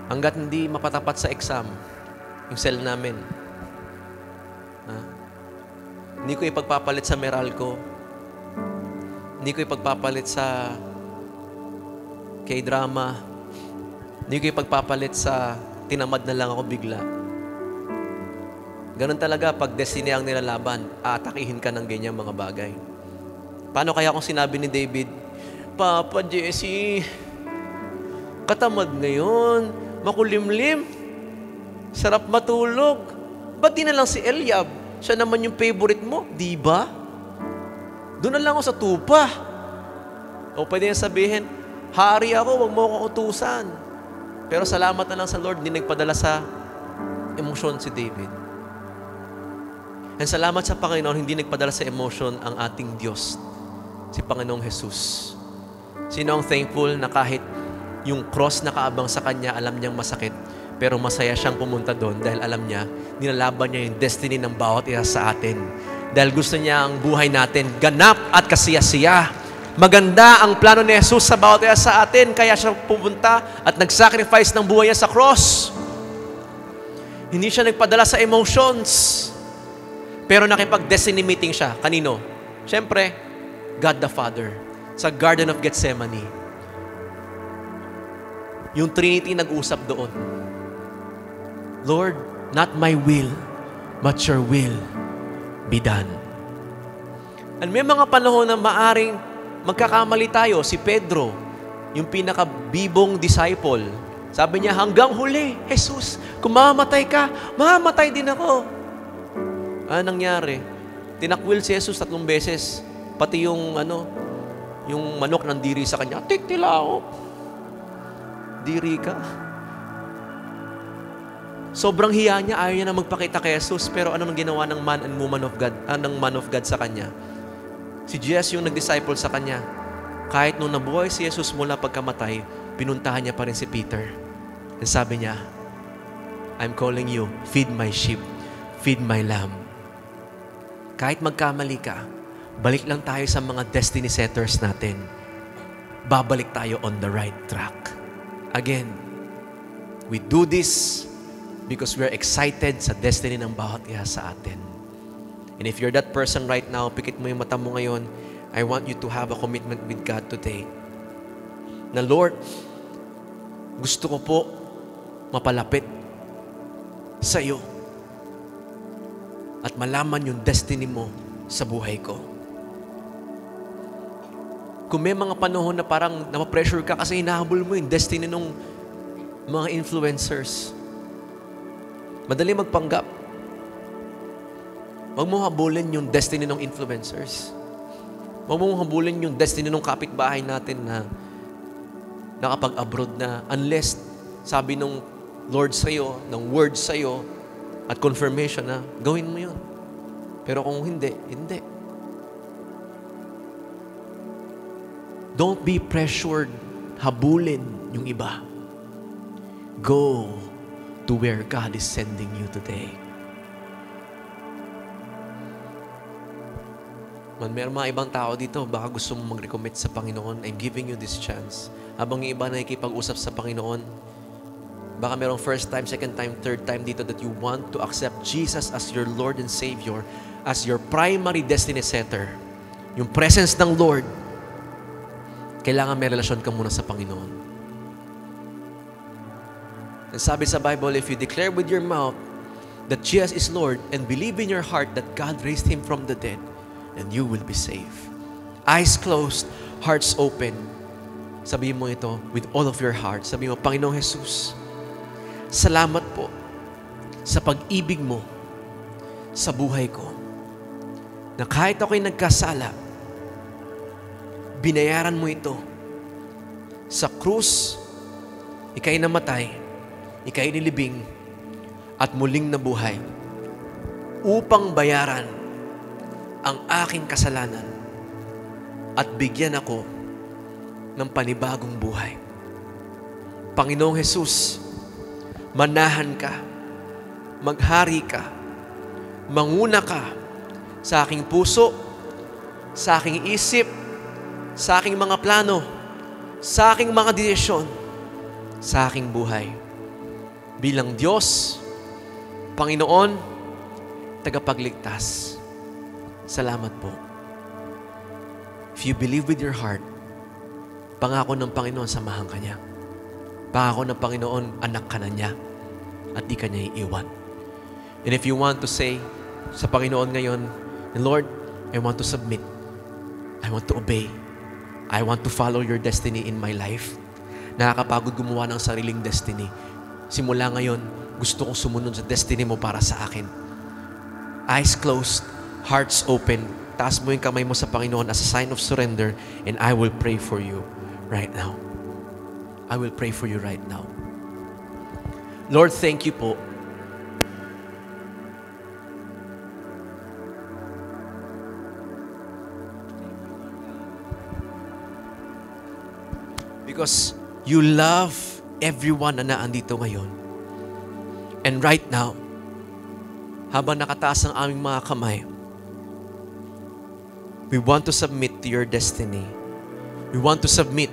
hanggat hindi mapatapat sa exam, yung cell namin, hindi ko ipagpapalit sa Meralco, hindi ko ipagpapalit sa K-drama, hindi ko ipagpapalit sa tinamad na lang ako bigla. Ganun talaga, pag destiny ang nilalaban, aatakihin ka ng ganyang mga bagay. Paano kaya kung sinabi ni David, Papa Jesse, katamad ngayon, makulimlim, sarap matulog. Ba't di na lang si Eliab? Siya naman yung favorite mo, di ba? Doon na lang ako sa tupa. O pwede niya sabihin, hari ako, wag mo akong utusan. Pero salamat na lang sa Lord, hindi nagpadala sa emosyon si David. And salamat sa Panginoon, hindi nagpadala sa emosyon ang ating Diyos, si Panginoong Jesus. Sino ang thankful na kahit yung cross na kaabang sa Kanya, alam niyang masakit, pero masaya siyang pumunta doon dahil alam niya, nilalaban niya yung destiny ng bawat isa sa atin. Dahil gusto niya ang buhay natin ganap at kasiyasiya. Maganda ang plano ni Jesus sa bawat isa sa atin, kaya siya pupunta at nag-sacrifice ng buhay niya sa cross. Hindi siya nagpadala sa emotions, pero nakipag-destiny meeting siya. Kanino? Siyempre, God the Father. Sa Garden of Gethsemane. Yung Trinity nag-usap doon. Lord, not my will, but your will be done. And may mga panahon na maaring magkakamali tayo. Si Pedro, yung pinakabibong disciple, sabi niya, hanggang huli, Jesus, kung mamamatay ka, mamamatay din ako. Ano nangyari? Tinakwil si Jesus 3 beses. Pati yung yung manok ng diri sa kanya, titilao. Diri ka. Sobrang hiya niya, ayaw niya na magpakita kay Jesus, pero ano nang ginawa ng man and woman of God, ng man of God sa kanya? Si Jesus yung nag-disciple sa kanya. Kahit nung nabuhay si Jesus mula pagkamatay, pinuntahan niya pa rin si Peter. And sabi niya, I'm calling you, feed my sheep, feed my lamb. Kahit magkamali ka, balik lang tayo sa mga destiny setters natin. Babalik tayo on the right track. Again, we do this because we're excited sa destiny ng bawat isa sa atin. And if you're that person right now, pikit mo yung mata mo ngayon, I want you to have a commitment with God today. Na Lord, gusto ko po mapalapit sa iyo at malaman yung destiny mo sa buhay ko. Kung may mga panahon na parang napapressure ka kasi hinahabol mo yung destiny ng mga influencers, madali magpanggap. Huwag mo habulin yung destiny ng influencers. Huwag mo habulin yung destiny ng kapitbahay natin na nakapag-abroad na unless sabi ng Lord sa'yo, ng word sa'yo, at confirmation na gawin mo yun. Pero kung hindi, hindi. Don't be pressured. Habulin yung iba. Go to where God is sending you today. Mayroon mga ibang tao dito, baka gusto mong mag-recommit sa Panginoon. I'm giving you this chance. Habang yung iba nakikipag-usap sa Panginoon, baka mayroong first time, second time, third time dito that you want to accept Jesus as your Lord and Savior, as your primary destiny setter. Yung presence ng Lord, kailangan may relasyon ka muna sa Panginoon. And sabi sa Bible, if you declare with your mouth that Jesus is Lord and believe in your heart that God raised Him from the dead, then you will be saved. Eyes closed, hearts open. Sabihin mo ito with all of your heart. Sabihin mo, Panginoong Jesus, salamat po sa pag-ibig mo sa buhay ko. Na kahit ako'y nagkasala, binayaran mo ito. Sa krus, ika'y namatay, ika'y nilibing, at muling nabuhay upang bayaran ang aking kasalanan at bigyan ako ng panibagong buhay. Panginoong Jesus, manahan ka, maghari ka, manguna ka sa aking puso, sa aking isip, sa aking mga plano, sa aking mga desisyon, sa aking buhay. Bilang Diyos, Panginoon, tagapagligtas. Salamat po. If you believe with your heart, pangako ng Panginoon, samahan ka niya. Pangako ng Panginoon, anak ka na niya at di ka niya iiwan. And if you want to say sa Panginoon ngayon, Lord, I want to submit. I want to obey. I want to follow your destiny in my life. Nakakapagod gumawa ng sariling destiny. Simula ngayon, gusto kong sumunod sa destiny mo para sa akin. Eyes closed, hearts open. taas mo yung kamay mo sa Panginoon as a sign of surrender, and I will pray for you right now. I will pray for you right now. Lord, thank you po. Because you love everyone na naandito ngayon. And right now, habang nakataas ang aming mga kamay, we want to submit to your destiny. We want to submit,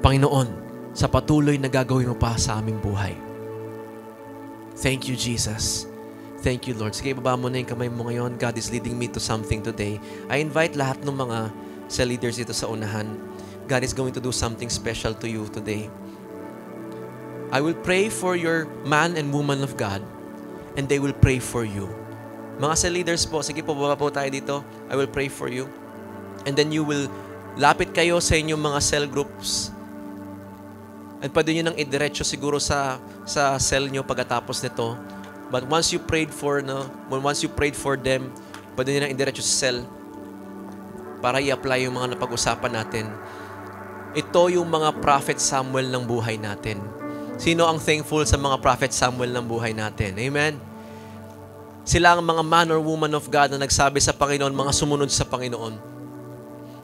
Panginoon, sa patuloy na gagawin mo pa sa aming buhay. Thank you, Jesus. Thank you, Lord. Sige, baba mo na yung kamay mo ngayon. God is leading me to something today. I invite lahat ng mga cell leaders dito sa unahan. God is going to do something special to you today. I will pray for your man and woman of God, and they will pray for you. Mga cell leaders po, sige po, baba po tayo dito. I will pray for you. And then you will lapit kayo sa inyong mga cell groups. And pwede nyo nang idiretso siguro sa cell nyo pagkatapos nito. But once you prayed for them, pwede nyo nang idiretso sa cell para i-apply yung mga napag-usapan natin. Ito yung mga Prophet Samuel ng buhay natin. Sino ang thankful sa mga Prophet Samuel ng buhay natin? Amen? Sila ang mga man or woman of God na nagsabi sa Panginoon, mga sumunod sa Panginoon.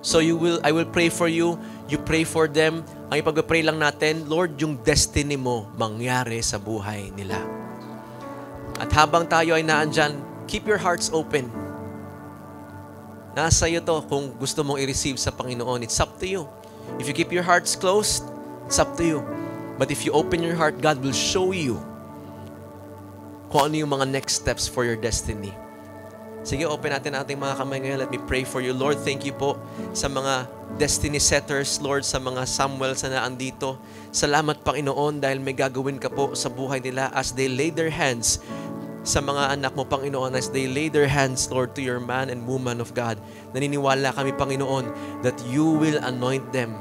So I will pray for you. You pray for them. Ang ipag-pray lang natin, Lord, yung destiny mo mangyari sa buhay nila. At habang tayo ay naandyan, keep your hearts open. Nasa iyo to kung gusto mong i-receive sa Panginoon. It's up to you. If you keep your hearts closed, it's up to you. But if you open your heart, God will show you kung ano yung mga next steps for your destiny. Sige, open natin ating mga kamay ngayon. Let me pray for you. Lord, thank you po sa mga destiny setters, Lord, sa mga Samuels na naandito. Salamat, Panginoon, dahil may gagawin ka po sa buhay nila as they lay their hands sa mga anak mo, Panginoon, as they lay their hands, Lord, to your man and woman of God. Naniniwala kami, Panginoon, that you will anoint them,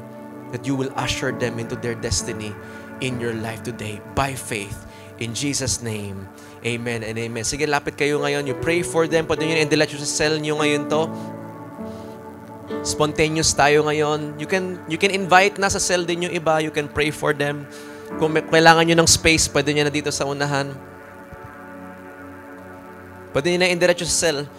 that you will usher them into their destiny in your life today by faith. In Jesus' name, amen and amen. Sige, lapit kayo ngayon. You pray for them. Pwede nyo na-indilat sa cell nyo ngayon to. Spontaneous tayo ngayon. You can invite na sa cell din yung iba. You can pray for them. Kung kailangan nyo ng space, pwede nyo na dito sa unahan. Pwede nyo na-indilat sa cell.